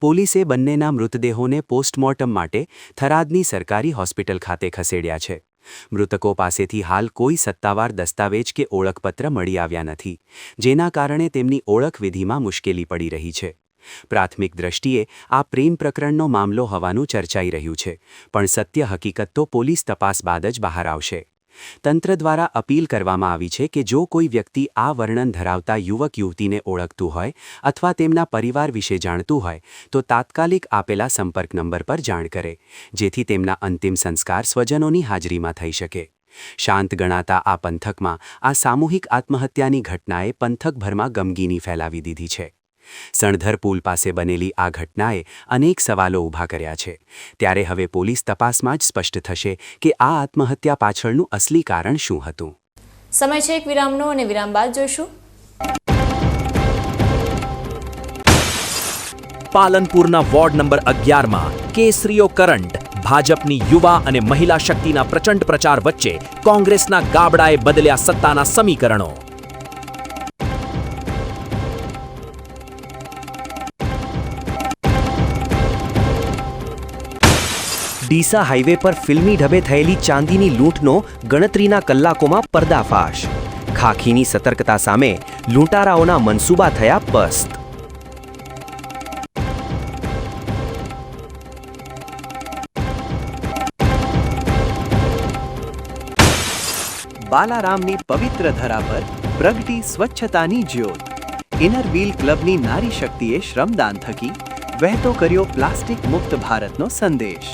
પોલીસે બંનેના મૃતદેહોને પોસ્ટમોર્ટમ માટે થરાદની સરકારી હોસ્પિટલ ખાતે ખસેડ્યા છે. મૃતકો પાસેથી હાલ કોઈ સત્તાવાર દસ્તાવેજ કે ઓળખપત્ર મળી આવ્યા નથી, જેના કારણે તેમની ઓળખ વિધિમાં મુશ્કેલી પડી રહી છે. પ્રાથમિક દ્રષ્ટિએ આ પ્રેમ પ્રકરણનો મામલો હોવાનું ચર્ચાઈ રહ્યું છે, પણ સત્ય હકીકત તો પોલીસ તપાસ બાદ જ બહાર આવશે. તંત્ર દ્વારા અપીલ કરવામાં આવી છે કે જો કોઈ વ્યક્તિ આ વર્ણન ધરાવતા યુવક યુવતીને ઓળખતું હોય અથવા તેમના પરિવાર વિશે જાણતું હોય તો તાત્કાલિક આપેલા સંપર્ક નંબર પર જાણ કરે, જેથી તેમના અંતિમ સંસ્કાર સ્વજનોની હાજરીમાં થઈ શકે. શાંત ગણાતા આ પંથકમાં આ સામૂહિક આત્મહત્યાની ઘટનાએ પંથકભરમાં ગમગીની ફેલાવી દીધી છે. સણધર પુલ પાસે બનેલી આ ઘટનાએ અનેક સવાલો ઊભા કર્યા છે. ત્યારે હવે પોલીસ તપાસમાં જ સ્પષ્ટ થશે કે આ આત્મહત્યા પાછળનું અસલી કારણ શું હતું. સમય છે એક વિરામનો અને વિરામ બાદ જોઈશું. પાલનપુરના વોર્ડ નંબર 11માં કેસરીઓ કરંટ, ભાજપની યુવા અને મહિલા શક્તિના પ્રચંડ પ્રચાર વચ્ચે કોંગ્રેસના ગાબડાએ બદલ્યા સત્તાના સમીકરણો. ડીસા હાઈવે પર ફિલ્મી ઢબે થયેલી ચાંદીની લૂંટનો ગણતરીના કલાકોમાં પર્દાફાશ. ખાખીની સતર્કતા સામે લૂંટારાઓના મનસૂબા થયા પસ્ત. બાલારામની પવિત્ર ધરા પર પ્રગટી સ્વચ્છતાની જ્યોત. ઇનર વ્હીલ ક્લબની નારી શક્તિએ શ્રમદાન થકી વહેતો કર્યો પ્લાસ્ટિક મુક્ત ભારતનો સંદેશ.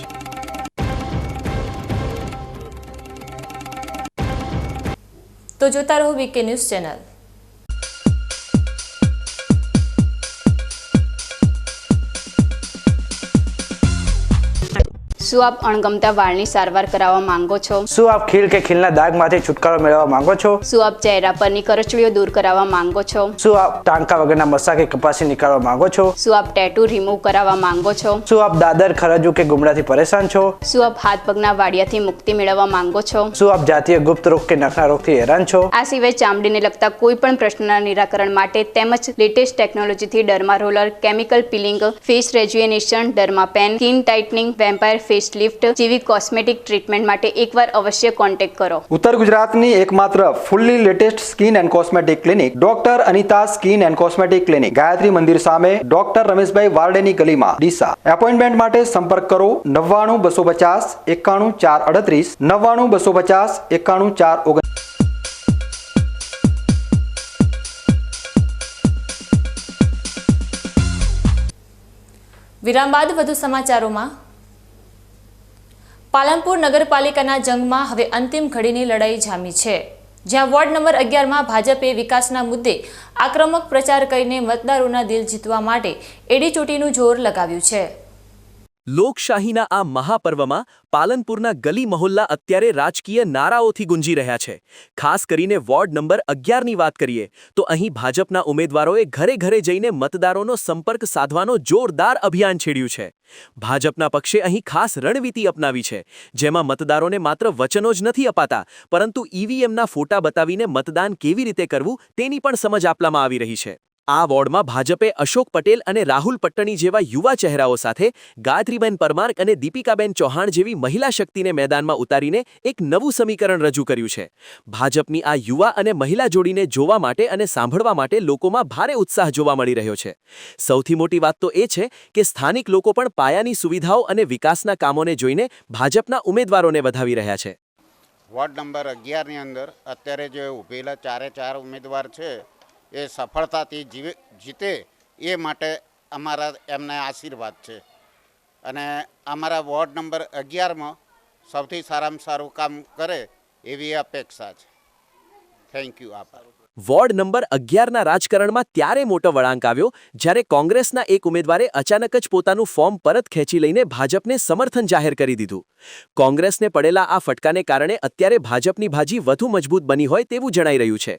તો જોતા રહો વીકે ન્યૂઝ ચેનલ. શું આપ અણગમતા વાળની સારવાર કરાવવા માંગો છો? શું આપ ખીલ કે ખીલના દાગમાંથી છુટકારો મેળવવા માંગો છો? શું આપ ચહેરા પરની કરચલીઓ દૂર કરાવવા માંગો છો? શું આપ ટાંકા વગરના મસા કે કપાસી નીકાળવા માંગો છો? શું આપ ટેટુ રિમૂવ કરાવવા માંગો છો? શું આપ દાદર, ખરજુ કે ગુમડાથી પરેશાન છો? શું આપ હાથ પગના વાડિયાથી મુક્તિ મેળવવા માંગો છો? શું આપ જાતીય ગુપ્ત રોગ કે નખના રોગથી હેરાન છો? આ સિવાય ચામડીને લગતા કોઈ પણ પ્રશ્નના નિરાકરણ માટે તેમજ લેટેસ્ટ ટેકનોલોજીથી derma roller, chemical peeling, face rejuvenation, derma pen, skin tightening, vampire face lift જેવી કોસ્મેટિક ટ્રીટમેન્ટ માટે એકવાર અવશ્ય કોન્ટેક્ટ કરો. ઉત્તર ગુજરાતની એકમાત્ર fully latest skin and cosmetic clinic doctor Anita skin and cosmetic clinic, Gayatri Mandir સામે, ડોક્ટર રમેશભાઈ વારડેની ગલીમાં, ડીસા. એપોઇન્ટમેન્ટ માટે સંપર્ક કરો 99 250 91 438, 99 250 91 439. વિરામ બાદ વધુ સમાચારોમાં. પાલનપુર નગરપાલિકાના જંગમાં હવે અંતિમ ઘડીની લડાઈ જામી છે, જ્યાં વોર્ડ નંબર 11માં ભાજપે વિકાસના મુદ્દે આક્રમક પ્રચાર કરીને મતદારોના દિલ જીતવા માટે એડીચોટીનું જોર લગાવ્યું છે. લોકશાહીના આ મહાપર્વમાં પાલનપુરના ગલી મહોલ્લા અત્યારે રાજકીય નારાઓથી ગુંજી રહ્યા છે. ખાસ કરીને વોર્ડ નંબર 11ની વાત કરીએ તો અહીં ભાજપના ઉમેદવારોએ ઘરે ઘરે જઈને મતદારોનો સંપર્ક સાધવાનો જોરદાર અભિયાન છેડ્યું છે. ભાજપના પક્ષે અહીં ખાસ રણનીતિ અપનાવી છે, જેમાં મતદારોને માત્ર વચનો જ નથી અપાતા, પરંતુ ઈવીએમના ફોટા બતાવીને મતદાન કેવી રીતે કરવું તેની પણ સમજ આપવામાં આવી રહી છે. આ વોર્ડમાં ભાજપે અશોક પટેલ અને રાહુલ પટ્ટણી જેવા યુવા ચહેરાઓ સાથે ગાયત્રીબેન પરમાર અને દીપિકાબેન ચૌહાણ જેવી મહિલા શક્તિને મેદાનમાં ઉતારીને એક નવું સમીકરણ રજૂ કર્યું છે. ભાજપની આ યુવા અને મહિલા જોડીને જોવા માટે અને સાંભળવા માટે લોકોમાં ભારે ઉત્સાહ જોવા મળી રહ્યો છે. સૌથી મોટી વાત તો એ છે કે સ્થાનિક લોકો પણ પાયાની સુવિધાઓ અને વિકાસના કામોને જોઈને ભાજપના ઉમેદવારોને વધાવી રહ્યા છે. વોર્ડ નંબર 11ની અંદર અત્યારે જે ઉભેલા ચારે ચાર ઉમેદવાર છે એ સફળતાથી જીતે એ માટે અમારા એમને આશીર્વાદ છે અને અમારા વોર્ડ નંબર 11માં સૌથી સારામાં સારું કામ કરે એવી અપેક્ષા છે. Thank you. આભાર. વોર્ડ નંબર 11ના રાજકારણમાં ત્યારે મોટો વળાંક આવ્યો જ્યારે કોંગ્રેસના એક ઉમેદવારે અચાનક જ પોતાનું ફોર્મ પરત ખેંચી લઈને ભાજપને સમર્થન જાહેર કરી દીધું. કોંગ્રેસને પડેલા આ ફટકાને કારણે અત્યારે ભાજપની ભાજી વધુ મજબૂત બની હોય તેવું જણાઈ રહ્યું છે.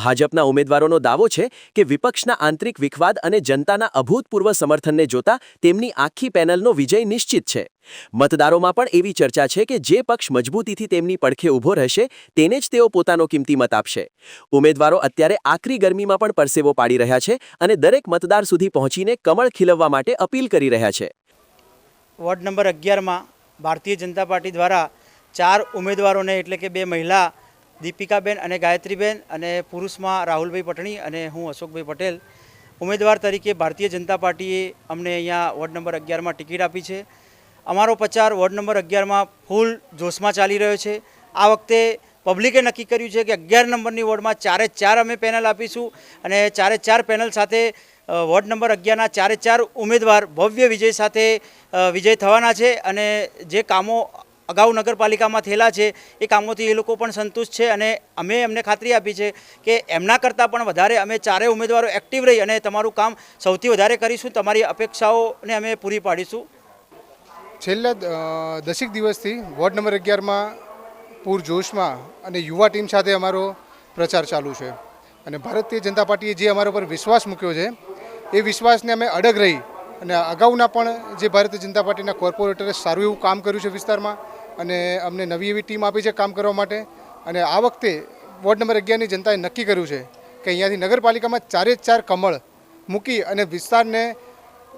ભાજપના ઉમેદવારોનો દાવો છે કે વિપક્ષના આંતરિક વિખવાદ અને જનતાના અભૂતપૂર્વ સમર્થનને જોતા તેમની આખી પેનલનો વિજય નિશ્ચિત છે. મતદારોમાં પણ એવી ચર્ચા છે કે જે પક્ષ મજબૂતીથી તેમની પડખે ઊભો રહેશે તેને જ તેઓ પોતાનો કિંમતી મત આપશે. ઉમેદવારો અત્યારે આકરી ગરમીમાં પણ પરસેવો પાડી રહ્યા છે અને દરેક મતદાર સુધી પહોંચીને કમળ ખીલવવા માટે અપીલ કરી રહ્યા છે. Ward number 11માં Bharatiya Janata party દ્વારા 4 ઉમેદવારોને એટલે કે 2 મહિલા દીપિકાબેન અને ગાયત્રીબેન અને પુરુષમાં રાહુલભાઈ પટણી અને હું અશોકભાઈ પટેલ ઉમેદવાર તરીકે ભારતીય જનતા પાર્ટીએ અમને અહીંયા વોર્ડ નંબર 11માં ટિકિટ આપી છે. અમારો પ્રચાર વોર્ડ નંબર 11માં ફૂલ જોશમાં ચાલી રહ્યો છે. આ વખતે પબ્લિકે નક્કી કર્યું છે કે 11 નંબરની વોર્ડમાં 4 અમે પેનલ આપીશું અને 4 પેનલ સાથે વોર્ડ નંબર 11ના 4 ઉમેદવાર ભવ્ય વિજય સાથે વિજય થવાના છે અને જે કામો અગાઉ નગરપાલિકામાં થયેલા છે એ કામોથી એ લોકો પણ સંતુષ્ટ છે અને અમે એમને ખાતરી આપી છે કે એમના કરતાં પણ વધારે અમે 4 ઉમેદવારો એક્ટિવ રહી અને તમારું કામ સૌથી વધારે કરીશું. તમારી અપેક્ષાઓને અમે પૂરી પાડીશું. છેલ્લા 10 દિવસથી વોર્ડ નંબર 11માં પૂરજોશમાં અને યુવા ટીમ સાથે અમારો પ્રચાર ચાલુ છે અને ભારતીય જનતા પાર્ટીએ જે અમારા પર વિશ્વાસ મૂક્યો છે એ વિશ્વાસને અમે અડગ રહી અને અગાઉના પણ જે ભારતીય જનતા પાર્ટીના કોર્પોરેટરે સારું એવું કામ કર્યું છે વિસ્તારમાં અને અમને નવી એવી ટીમ આપી છે કામ કરવા માટે અને આ વખતે વોર્ડ નંબર 11ની જનતાએ નક્કી કર્યું છે કે અહીંયાથી નગરપાલિકામાં 4 કમળ મૂકી અને વિસ્તારને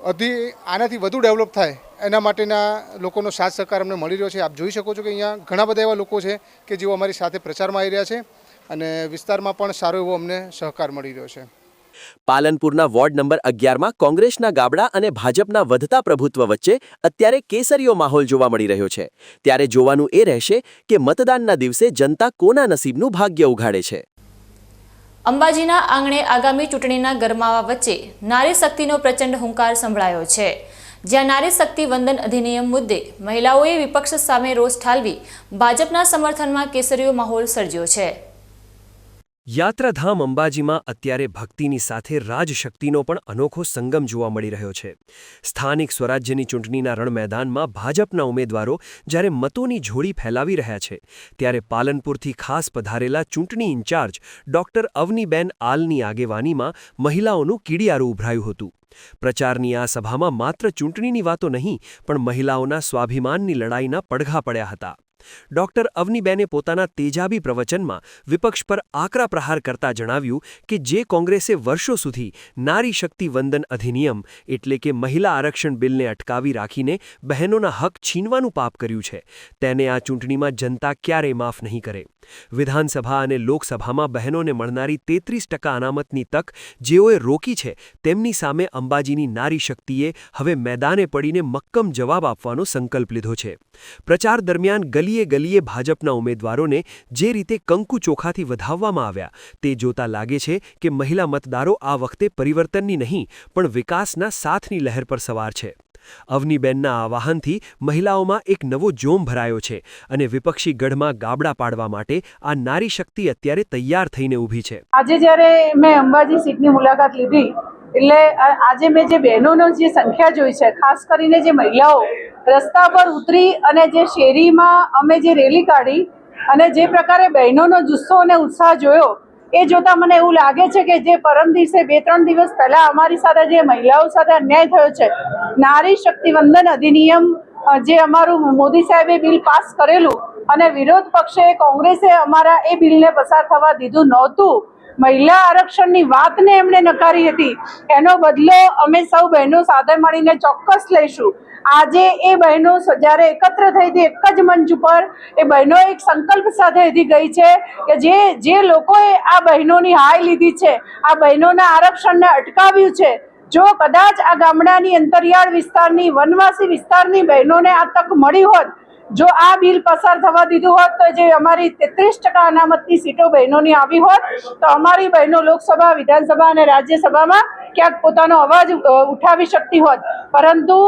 આનાથી વધુ ડેવલપ થાય એના માટેના લોકોનો સાથ સહકાર અમને મળી રહ્યો છે. આપ જોઈ શકો છો કે અહીંયા ઘણા બધા એવા લોકો છે કે જેઓ અમારી સાથે પ્રચારમાં આવી રહ્યા છે અને વિસ્તારમાં પણ સારો એવો અમને સહકાર મળી રહ્યો છે. પાલનપુરના વોર્ડ નંબર 11માં કોંગ્રેસના ગાબડા અને ભાજપના વધતા પ્રભુત્વ વચ્ચે અત્યારે કેસરીયો માહોલ જોવા મળી રહ્યો છે. ત્યારે જોવાનું એ રહેશે કે મતદાનના દિવસે જનતા કોના નસીબનું ભાગ્ય ઉઘાડે છે. અંબાજીના આંગણે આગામી ચૂંટણીના ગરમાવા વચ્ચે નારી શક્તિનો પ્રચંડ હુંકાર સંભળાયો છે. જ્યાં નારી શક્તિ વંદન અધિનિયમ મુદ્દે મહિલાઓએ વિપક્ષ સામે રોષ ઠાલવી ભાજપના સમર્થનમાં કેસરીયો માહોલ સર્જ્યો છે. યાત્રાધામ અંબાજીમાં અત્યારે ભક્તિની સાથે રાજશક્તિનો પણ અનોખો સંગમ જોવા મળી રહ્યો છે. સ્થાનિક સ્વરાજ્યની ચૂંટણીના રણમેદાનમાં ભાજપના ઉમેદવારો જ્યારે મતોની ઝોળી ફેલાવી રહ્યા છે ત્યારે પાલનપુરથી ખાસ પધારેલા ચૂંટણી ઇન્ચાર્જ ડોક્ટર અવનીબેન આલની આગેવાનીમાં મહિલાઓનું કીડિયારું ઉભરાયું હતું. પ્રચારની આ સભામાં માત્ર ચૂંટણીની વાતો નહીં પણ મહિલાઓના સ્વાભિમાનની લડાઈના પડઘા પડ્યા હતા. ડોક્ટર અવનીબેને પોતાના તેજાબી પ્રવચનમાં વિપક્ષ પર આકરા પ્રહાર કરતા જણાવ્યું કે જે કોંગ્રેસે વર્ષો સુધી નારી શક્તિ વંદન અધિનિયમ એટલે કે મહિલા આરક્ષણ બિલને અટકાવી રાખીને બહેનોના હક છીનવાનું પાપ કર્યું છે તેને આ ચૂંટણીમાં જનતા ક્યારેય માફ નહીં કરે. વિધાનસભા અને લોકસભામાં બહેનોને મળનારી 33% અનામતની તક જેઓએ રોકી છે તેમની સામે અંબાજીની નારી શક્તિએ હવે મેદાને પડીને મક્કમ જવાબ આપવાનો સંકલ્પ લીધો છે. પ્રચાર દરમિયાન ગલીએ ગલીએ ભાજપના ઉમેદવારોને જે રીતે કંકુ ચોખાથી વધાવવામાં આવ્યા તે જોતા લાગે છે કે મહિલા મતદારો આ વખતે પરિવર્તનની નહીં પણ વિકાસના સાથની લહેર પર સવાર છે. અવનીબેનના આવાહનથી મહિલાઓમાં એક નવો જોમ ભરાયો છે અને વિપક્ષી ગઢમાં ગાબડા પાડવા માટે આ નારી શક્તિ અત્યારે તૈયાર થઈને ઊભી છે. આજે જ્યારે મેં અંબાજી સીટની મુલાકાત લીધી એટલે આજે મેં જે બહેનોનો જે સંખ્યા જોઈ છે ખાસ કરીને જે મહિલાઓ રસ્તા પર ઉતરી અને જે શેરીમાં અમે જે રેલી કાઢી અને જે પ્રકારે બહેનોનો જુસ્સો અને ઉત્સાહ જોયો એ જોતા મને એવું લાગે છે કે જે પરમ દિવસે 2-3 દિવસ પહેલા અમારી સાથે જે મહિલાઓ સાથે અન્યાય થયો છે નારી શક્તિ વંદન અધિનિયમ જે અમારું મોદી સાહેબે બિલ પાસ કરેલું અને વિરોધ પક્ષે કોંગ્રેસે અમારા એ બિલને પસાર થવા દીધું નહોતું. મહિલા આરક્ષણની વાતને એમણે નકારી હતી. એનો બદલો અમે સૌ બહેનો સાથે મળીને ચોક્કસ લઈશું. આજે એ બહેનો જ્યારે એકત્ર થઈ હતી એક જ મંચ ઉપર એ બહેનો એક સંકલ્પ સાથે ગઈ છે કે જે લોકોએ આ બહેનોની હાય લીધી છે આ બહેનોના આરક્ષણને અટકાવ્યું છે જો કદાચ આ ગામડાની અંતરિયાળ વિસ્તારની વનવાસી વિસ્તારની બહેનોને આ તક મળી હોત જો આ બિલ પસાર થવા દીધું હોત તો જે અમારી 33% અનામતની સીટો બહેનોની આવી હોત તો અમારી બહેનો લોકસભા વિધાનસભા અને રાજ્યસભામાં ક્યાંક પોતાનો અવાજ ઉઠાવી શકતી હોત, પરંતુ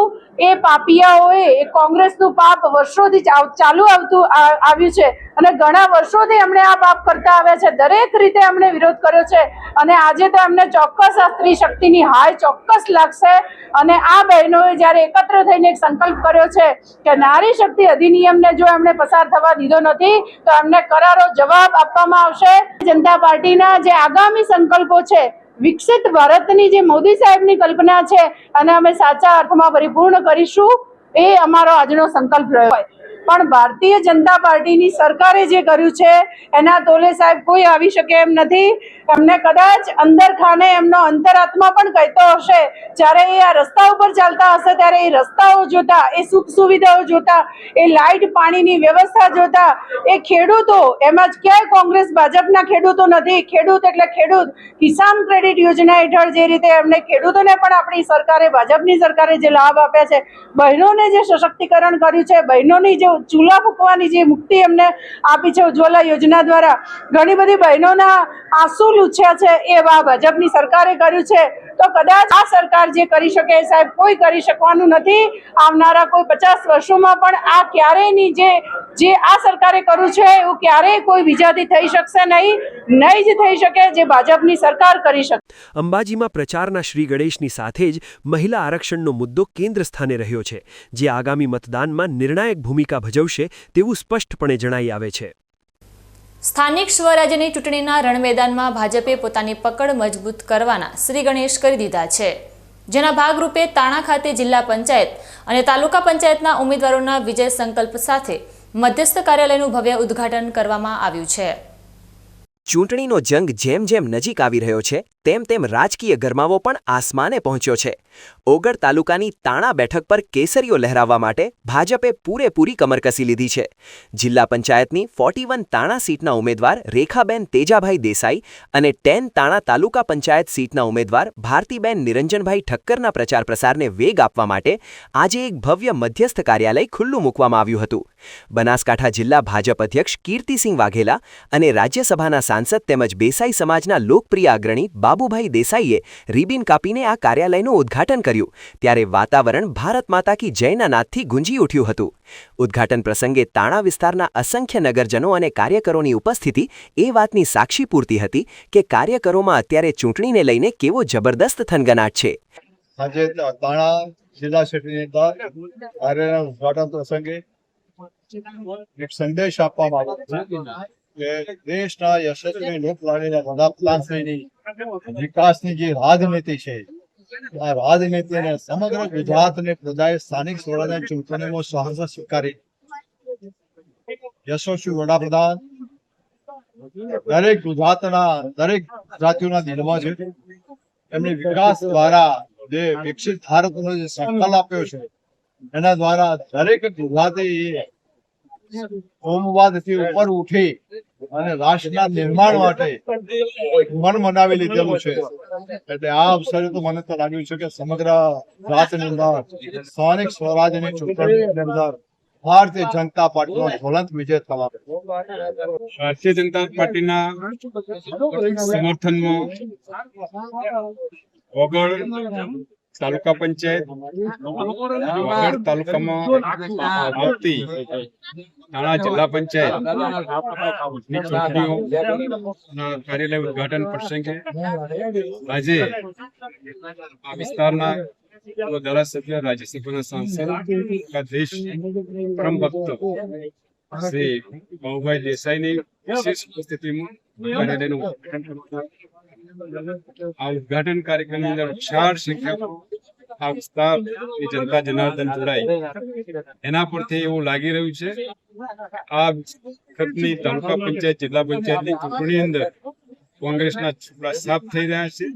એ પાપિયાઓએ એ કોંગ્રેસનું પાપ વર્ષોથી ચાલુ આવ્યું છે અને ઘણા વર્ષોથી એમણે આ પાપ કરતા આવ્યા છે. દરેક રીતે એમણે વિરોધ કર્યો છે અને આજે તો એમને ચોક્કસ આ સ્ત્રી શક્તિની હાય ચોક્કસ લાગશે. અને આ બહેનોએ જ્યારે એકત્ર થઈને એક સંકલ્પ કર્યો છે કે નારી શક્તિ અધિનિયમને જો એમણે પસાર થવા દીધો નથી તો એમને કરારો જવાબ આપવામાં આવશે. જનતા પાર્ટીના જે આગામી સંકલ્પો છે, વિકસિત ભારતની જે મોદી સાહેબની કલ્પના છે અને અમે સાચા અર્થમાં પરિપૂર્ણ કરીશું, એ અમારો આજનો સંકલ્પ રહ્યો. પણ ભારતીય જનતા પાર્ટીની સરકારે જે કર્યું છે એના તોલે સાહેબ કોઈ આવી શકે એમ નથી. એમને કદાચ અંદર ખાને એમનો અંતરાત્મા પણ કહેતો હશે, જ્યારે એ આ રસ્તા ઉપર ચાલતા હશે ત્યારે એ રસ્તાઓ જોતા, એ સુખ સુવિધાઓ જોતા, એ લાઇટ પાણીની વ્યવસ્થા જોતા, એ ખેડૂતો, એમાં જ ક્યાંય કોંગ્રેસ ભાજપના ખેડૂતો નથી. ખેડૂત એટલે ખેડૂત. કિસાન ક્રેડિટ યોજના હેઠળ જે રીતે એમને ખેડૂતોને પણ આપણી સરકારે, ભાજપની સરકારે જે લાભ આપ્યા છે, બહેનોને જે સશક્તિકરણ કર્યું છે, બહેનોની જે ચૂલા ફૂંકવાની જે મુક્તિ એમને આપી છે ઉજ્જવલા યોજના દ્વારા, ઘણી બધી બહેનોના આંસુ લૂછ્યા છે, એ ભાજપની સરકારે કર્યું છે. તો કદાચ આ સરકાર જે કરી શકે સાહેબ કોઈ કરી શકવાનું નથી. આવનારા કોઈ 50 વર્ષોમાં પણ આ ક્યારેયની જે આ સરકારે કર્યું છે એવું ક્યારેય કોઈ બીજાથી થઈ શકશે નહીં જ થઈ શકે જે ભાજપની સરકાર કરી શકે. અંબાજીમાં પ્રચારના શ્રી ગણેશની સાથે જ મહિલા આરક્ષણનો મુદ્દો કેન્દ્ર સ્થાને રહ્યો છે, જે આગામી મતદાનમાં નિર્ણાયક ભૂમિકા ભજવશે તેવું સ્પષ્ટપણે જણાઈ આવે છે. સ્થાનિક સ્વરાજ્યની ચૂંટણીના રણમેદાનમાં ભાજપે પોતાની પકડ મજબૂત કરવાના શ્રી ગણેશ કરી દીધા છે, જેના ભાગરૂપે તાણા ખાતે જિલ્લા પંચાયત અને તાલુકા પંચાયતના ઉમેદવારોના વિજય સંકલ્પ સાથે મધ્યસ્થ કાર્યાલયનું ભવ્ય ઉદ્ઘાટન કરવામાં આવ્યું છે. ચૂંટણીનો જંગ જેમ જેમ નજીક આવી રહ્યો છે તેમ તેમ રાજકીય ગરમાવો પણ આસમાને પહોંચ્યો છે. ઓગળ તાલુકાની તાણા બેઠક પર કેસરીઓ લહેરાવવા માટે ભાજપે પૂરેપૂરી કમર કસી લીધી છે. જિલ્લા પંચાયતની 41 તાણા સીટના ઉમેદવાર રેખાબેન તેજાભાઈ દેસાઈ અને 10 તાણા તાલુકા પંચાયત સીટના ઉમેદવાર ભારતીબેન નિરંજનભાઈ ઠક્કરના પ્રચાર પ્રસારને વેગ આપવા માટે આજે એક ભવ્ય મધ્યસ્થ કાર્યાલય ખુલ્લું મૂકવામાં આવ્યું હતું. બનાસકાંઠા જિલ્લા ભાજપ અધ્યક્ષ કીર્તિસિંહ વાઘેલા અને રાજ્યસભાના સાંસદ તેમજ બેસાઈ સમાજના લોકપ્રિય અગ્રણી બાબુભાઈ દેસાઈએ રિબિન કાપીને આ કાર્યાલયનું ઉદ્ઘાટન કર્યું, ત્યારે વાતાવરણ ભારત માતા કી જયના નાદથી ગુંજી ઉઠ્યું હતું. ઉદ્ઘાટન પ્રસંગે તાણા વિસ્તારના અસંખ્ય નગરજનો અને કાર્યકરોની ઉપસ્થિતિ એ વાતની સાક્ષી પૂરતી હતી કે કાર્યકરોમાં અત્યારે ચૂંટણીને લઈને કેવો જબરદસ્ત થનગનાટ છે. આજે તાણા જિલ્લા ચૂંટણી કાર્યાલયના ઉદ્ઘાટન પ્રસંગે એક સંદેશ આપવામાં આવ્યો છે કે દેશના યશસ્વી લોકલાડીના વડાપ્રધાનશ્રીની વિકાસની જે રાજનીતિ છે, આ રાજનીતિને સમગ્ર ગુજરાતની પ્રજાએ સ્થાનિક સ્વરાજ્યની ચૂંટણીમાં સહર્ષ સ્વીકારી. યશસ્વી વડાપ્રધાન દરેક ગુજરાતના દરેક જાતિઓના દિલમાં છે. એમની વિકાસ દ્વારા જે વિકસિત ભારતનો જે સંકલ્પ આપ્યો છે એના દ્વારા દરેક ગુજરાતી કોમવાદથી ઉપર ઉઠી અને રાષ્ટ્રના નિર્માણ માટે મન મનાવી લીધેલું છે. એટલે આ અવસરે તો મને તો લાગ્યું છે કે સમગ્ર રાજ્યની અંદર સ્થાનિક સ્વરાજ્યની ચૂંટણીની અંદર ભારતીય જનતા પાર્ટીનો જ્વલંત વિજય થવા. ભારતીય જનતા પાર્ટીના સમર્થનમાં ઓગળ તાલુકા પંચાયત, ઓગળ તાલુકામાં આવતી તાણા જિલ્લા પંચાયત ની ચૂંટણીઓના કાર્યાલય ઉદ્ઘાટન પ્રસંગે આજે આ વિસ્તારના ધારાસભ્ય, રાજ્યસભાના સાંસદ, દેશ પરમ ભક્ત શ્રી બાબુભાઈ દેસાઈની વિશેષ ઉપસ્થિતિમાં કાર્યાલયનું આ ઉદ્ઘાટન કાર્યક્રમની અંદર વિશાળ સંખ્યામાં આ વિસ્તારની જનતા જનાર્દન જોડાય. એના પરથી એવું લાગી રહ્યું છે આ વખતની તાલુકા પંચાયત, જિલ્લા પંચાયતની ચૂંટણી અંદર કોંગ્રેસના છોકરા સાફ થઈ રહ્યા છે.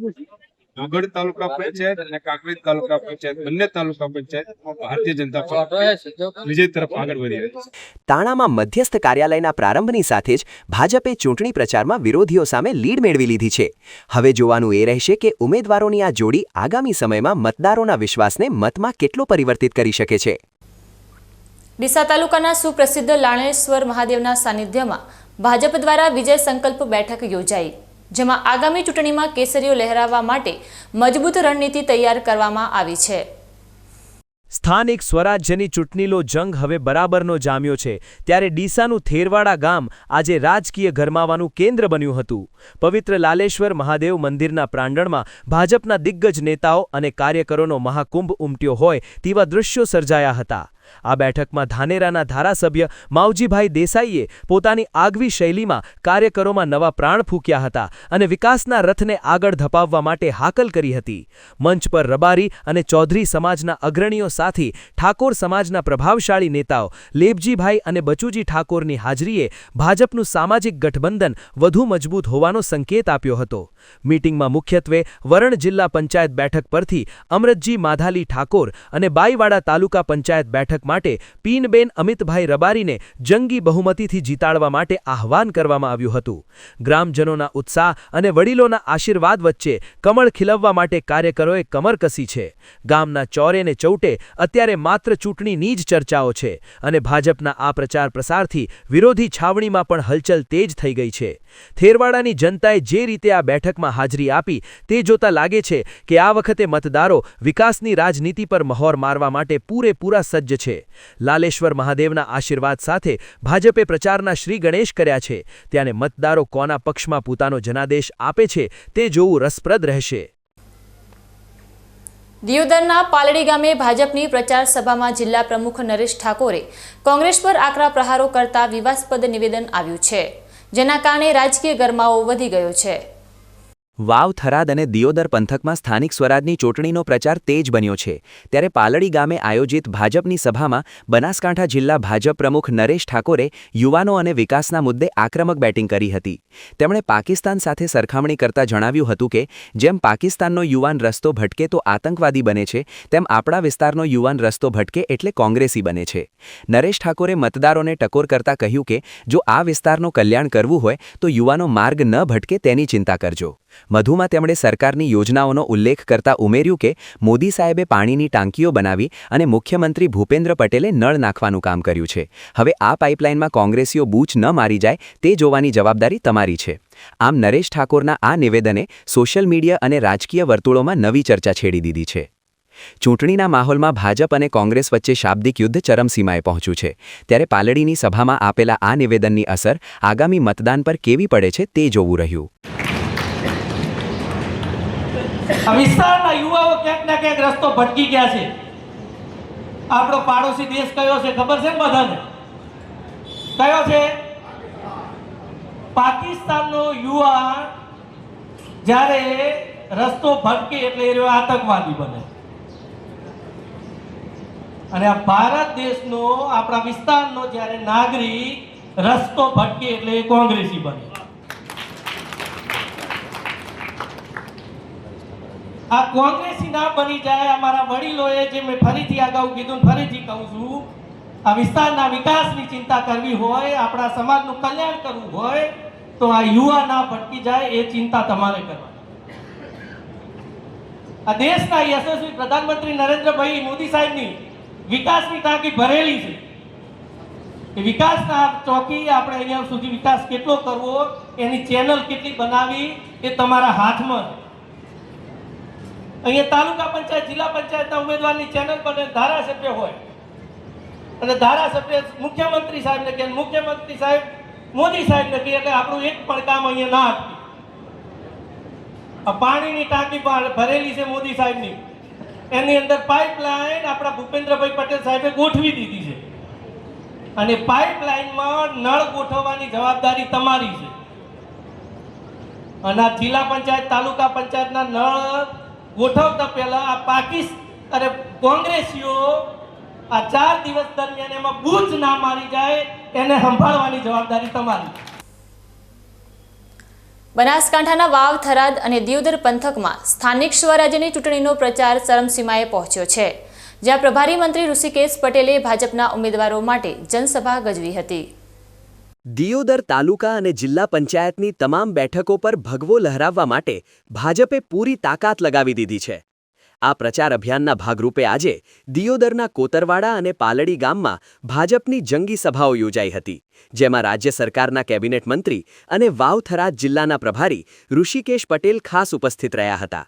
ઓગળ તાલુકા પંચાયત અને કાંકરેજ તાલુકા પંચાયત, બંને તાલુકા પંચાયત ભારતીય જનતા પાર્ટી વિજય તરફ આગળ વધી રહી છે. તાણામાં મધ્યસ્થ કાર્યાલયના પ્રારંભની સાથે જ ભાજપે ચૂંટણી પ્રચારમાં વિરોધીઓ સામે લીડ મેળવી લીધી છે. હવે જોવાનું એ રહેશે કે ઉમેદવારોની આ જોડી આગામી સમયમાં મતદારોના વિશ્વાસને મતમાં કેટલો પરિવર્તિત કરી શકે છે. ડીસા તાલુકાના સુપ્રસિદ્ધ લાણેશ્વર મહાદેવના સાનિધ્યમાં ભાજપ દ્વારા વિજય સંકલ્પ બેઠક યોજાઈ, જેમાં આગામી ચૂંટણીમાં કેસરીઓ લહેરાવવા માટે મજબૂત રણનીતિ તૈયાર કરવામાં આવી છે. સ્થાનિક સ્વરાજ્યની ચૂંટણીનો જંગ હવે બરાબરનો જામ્યો છે, ત્યારે ડીસાનું થેરવાડા ગામ આજે રાજકીય ગરમાવાનું કેન્દ્ર બન્યું હતું. પવિત્ર લાલેશ્વર મહાદેવ મંદિરના પ્રાંગણમાં ભાજપના દિગ્ગજ નેતાઓ અને કાર્યકરોનો મહાકુંભ ઉમટ્યો હોય તેવા દૃશ્યો સર્જાયા હતા. આ બેઠકમાં ધાનેરાના ધારાસભ્ય માવજીભાઈ દેસાઈએ પોતાની આગવી શૈલીમાં કાર્યકરોમાં નવા પ્રાણ ફૂંક્યા હતા અને વિકાસના રથને આગળ ધપાવવા માટે હાકલ કરી હતી. મંચ પર રબારી અને ચૌધરી સમાજના અગ્રણીઓ સાથે ઠાકોર સમાજના પ્રભાવશાળી નેતાઓ લેબજીભાઈ અને બચુજી ઠાકોરની હાજરીએ ભાજપનું સામાજિક ગઠબંધન વધુ મજબૂત હોવાનો સંકેત આપ્યો હતો. મીટિંગમાં મુખ્યત્વે વરણ જિલ્લા પંચાયત બેઠક પરથી અમરતજી માધાલી ઠાકોર અને બાઈવાડા તાલુકા પંચાયત બેઠક માટે પીનબેન અમિતભાઈ રબારીને જંગી બહુમતીથી જીતાડવા માટે આહવાન કરવામાં આવ્યું હતું. ગ્રામજનોના ઉત્સાહ અને વડીલોના આશીર્વાદ વચ્ચે કમળ ખીલવવા માટે કાર્યકરોએ કમર કસી છે. ગામના ચોરે ને ચૌટે અત્યારે માત્ર ચૂંટણીની જ ચર્ચાઓ છે અને ભાજપના આ પ્રચાર પ્રસારથી વિરોધી છાવણીમાં પણ હલચલ તેજ થઈ ગઈ છે. થેરવાડાની જનતાએ જે રીતે આ બેઠકમાં હાજરી આપી તે જોતા લાગે છે કે આ વખતે મતદારો વિકાસની રાજનીતિ પર મહોર મારવા માટે પૂરેપૂરા સજ્જ છે. લાલેશ્વર મહાદેવના આશીર્વાદ સાથે ભાજપે પ્રચારના શ્રી ગણેશ કર્યા છે, ત્યારે મતદારો કોના પક્ષમાં પોતાનો જનાદેશ આપે છે તે જોવું રસપ્રદ રહેશે. દિયોદરના પાલડી ગામે ભાજપની પ્રચાર સભામાં જિલ્લા પ્રમુખ નરેશ ઠાકોરે કોંગ્રેસ પર આકરા પ્રહારો કરતા વિવાદાસ્પદ નિવેદન આવ્યું છે, જેના કારણે રાજકીય ગરમાવો વધી ગયો છે. વાવ, થરાદ અને દિયોદર પંથકમાં સ્થાનિક સ્વરાજની ચૂંટણીનો પ્રચાર તેજ બન્યો છે, ત્યારે પાલડી ગામે આયોજિત ભાજપની સભામાં બનાસકાંઠા જિલ્લા ભાજપ પ્રમુખ નરેશ ઠાકોરે યુવાનો અને વિકાસના મુદ્દે આક્રમક બેટિંગ કરી હતી. તેમણે પાકિસ્તાન સાથે સરખામણી કરતા જણાવ્યું હતું કે જેમ પાકિસ્તાનનો યુવાન રસ્તો ભટકે તો આતંકવાદી બને છે, તેમ આપણા વિસ્તારનો યુવાન રસ્તો ભટકે એટલે કોંગ્રેસી બને છે. નરેશ ઠાકોરે મતદારોને ટકોર કરતા કહ્યું કે જો આ વિસ્તારનો કલ્યાણ કરવું હોય તો યુવાનો માર્ગ ન ભટકે તેની ચિંતા કરજો. વધુમાં તેમણે સરકારની યોજનાઓનો ઉલ્લેખ કરતા ઉમેર્યું કે મોદી સાહેબે પાણીની ટાંકીઓ બનાવી અને મુખ્યમંત્રી ભૂપેન્દ્ર પટેલે નળ નાખવાનું કામ કર્યું છે. હવે આ પાઇપલાઇનમાં કોંગ્રેસીઓ બૂચ ન મારી જાય તે જોવાની જવાબદારી તમારી છે. આમ નરેશ ઠાકોરના આ નિવેદને સોશિયલ મીડિયા અને રાજકીય વર્તુળોમાં નવી ચર્ચા છેડી દીધી છે. ચૂંટણીના માહોલમાં ભાજપ અને કોંગ્રેસ વચ્ચે શાબ્દિક યુદ્ધ ચરમસીમાએ પહોંચ્યું છે, ત્યારે પાલડીની સભામાં આપેલા આ નિવેદનની અસર આગામી મતદાન પર કેવી પડે છે તે જોવું રહ્યું. વિસ્તારના યુવાઓ ક્યાંક ના ક્યાંક રસ્તો ભટકી ગયા છે. આપણો પાડોશી દેશ કયો છે ખબર છે બધાને? કયો છે? પાકિસ્તાનનો યુવા જ્યારે રસ્તો ભટકે એટલે એ આતંકવાદી બને, અને આ ભારત દેશનો આપણા વિસ્તારનો જ્યારે નાગરિક રસ્તો ભટકે એટલે એ કોંગ્રેસી બને. આ કોંગ્રેસી ના બની જાય. અમારા વડીલોએ જે મેં ફરીથી અગાઉ કીધું ફરીથી કહું છું, આ વિસ્તારના વિકાસની ચિંતા કરવી હોય, આપણા સમાજનું કલ્યાણ કરવું હોય તો આ યુવા ના ભટકી જાય એ ચિંતા તમારે કરવાની. આ દેશના યશસ્વી પ્રધાનમંત્રી નરેન્દ્રભાઈ મોદી સાહેબની વિકાસની ટાંકી ભરેલી છે. એ વિકાસના ચોકી આપણે અહીંયા સુધી વિકાસ કેટલો કરવો, એની ચેનલ કેટલી બનાવી એ તમારા હાથમાં. અહીંયા તાલુકા પંચાયત જિલ્લા પંચાયતના ઉમેદવારની ચેનલ બને, ધારાસભ્ય હોય અને ધારાસભ્ય મુખ્યમંત્રી સાહેબને કહે, મુખ્યમંત્રી સાહેબ મોદી સાહેબને કહે, એટલે આપણું એક પણ કામ અહીંયા ના આપી. આ પાણીની ટાંકી ભરેલી છે મોદી સાહેબની, એની અંદર પાઇપલાઇન આપણા ભૂપેન્દ્રભાઈ પટેલ સાહેબે ગોઠવી દીધી છે, અને પાઇપલાઇનમાં નળ ગોઠવવાની જવાબદારી તમારી છે. અને આ જિલ્લા પંચાયત તાલુકા પંચાયતના નળ ગોઠવતા પહેલા આ પાકિસ્તાન અને કોંગ્રેસીઓ આ 4 દિવસ દરમિયાન એમાં બૂચ ના મારી જાય એને સંભાળવાની જવાબદારી તમારી. બનાસકાંઠાના વાવ, થરાદ અને દિયોદર પંથકમાં સ્થાનિક સ્વરાજ્યની ચૂંટણીનો પ્રચાર ચરમસીમાએ પહોંચ્યો છે, જ્યાં પ્રભારી મંત્રી ઋષિકેશ પટેલે ભાજપના ઉમેદવારો માટે જનસભા ગજવી હતી. દિયોદર તાલુકા અને જિલ્લા પંચાયતની તમામ બેઠકો પર ભગવો લહેરાવવા માટે ભાજપે પૂરી તાકાત લગાવી દીધી છે. આ પ્રચાર અભિયાનના ભાગરૂપે આજે દિયોદરના કોતરવાડા અને પાલડી ગામમાં ભાજપની જંગી સભાઓ યોજાઈ હતી, જેમાં રાજ્ય સરકારના કેબિનેટ મંત્રી અને વાવ-થરાદ જિલ્લાના પ્રભારી ઋષિકેશ પટેલ ખાસ ઉપસ્થિત રહ્યા હતા.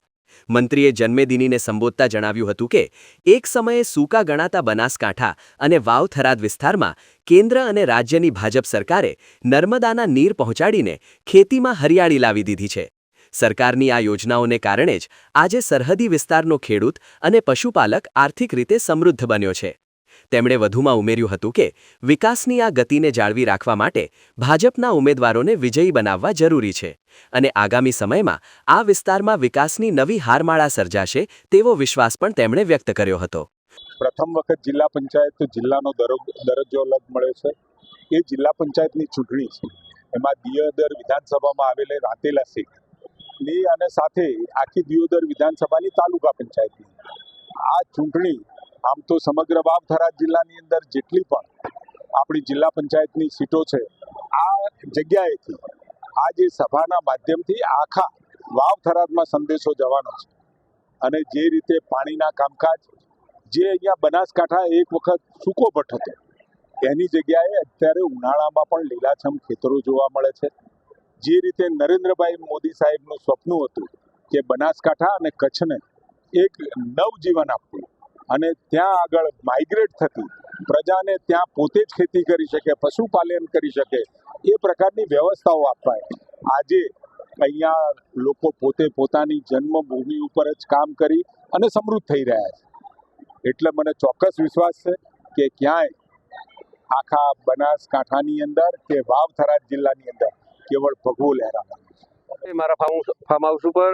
મંત્રીએ જન્મેદિનીને સંબોધતા જણાવ્યું હતું કે એક સમયે સૂકા ગણાતા બનાસકાંઠા અને વાવ-થરાદ વિસ્તારમાં કેન્દ્ર અને રાજ્યની ભાજપ સરકારે નર્મદાના નીર પહોંચાડીને ખેતીમાં હરિયાળી લાવી દીધી છે. સરકારની આ યોજનાઓને કારણે જ આજે સરહદી વિસ્તારનો ખેડૂત અને પશુપાલક આર્થિક રીતે સમૃદ્ધ બન્યો છે. તેમણે વધુમાં ઉમેર્યું હતું કે વિકાસની આ ગતિને જાળવી રાખવા માટે ભાજપના ઉમેદવારોને વિજયી બનાવવા જરૂરી છે અને આગામી સમયમાં આ વિસ્તારમાં વિકાસની નવી હારમાળા સર્જાશે તેવો વિશ્વાસ પણ તેમણે વ્યક્ત કર્યો હતો. પ્રથમ વખત જિલ્લા પંચાયત જિલ્લાનો દરજ્જો અલગ મળ્યો છે. એ જિલ્લા પંચાયતની ચૂંટણી છે. એમાં દિયોદર વિધાનસભામાં આવેલી રાંદેલા સીટની અને સાથે આખી દિયોદર વિધાનસભાની તાલુકા પંચાયતની આ ચૂંટણી આમ તો સમગ્ર વાવ-થરાદ જિલ્લાની અંદર જેટલી પણ આપણી જિલ્લા પંચાયતની સીટો છે આ જગ્યાએથી આ જે સભાના માધ્યમથી આખા વાવ-થરાદમાં સંદેશો જવાનો છે. અને જે રીતે પાણીના કામકાજ જે અહીંયા બનાસકાંઠા એક વખત સૂકો ભઠ્ઠ હતો એની જગ્યાએ અત્યારે ઉનાળામાં પણ લીલાછમ ખેતરો જોવા મળે છે. જે રીતે નરેન્દ્રભાઈ મોદી સાહેબનું સ્વપ્ન હતું કે બનાસકાંઠા અને કચ્છને એક નવજીવન આપવું અને ત્યાં આગળ માઇગ્રેટ થતી પ્રજાને ત્યાં પોતે જ ખેતી કરી શકે, પશુપાલન કરી શકે એ પ્રકારની વ્યવસ્થાઓ આપવાય આજે અહીંયા લોકો પોતે પોતાની જન્મભૂમિ ઉપર જ કામ કરી અને સમૃદ્ધ થઈ રહ્યા છે. એટલે મને ચોક્કસ વિશ્વાસ છે કે ક્યાંય આખા બનાસકાંઠાની અંદર કે વાવ-થરાદ જિલ્લાની અંદર કેવળ ભગવો લહેરાવાનો છે. મારા ફાર્મ હાઉસ ઉપર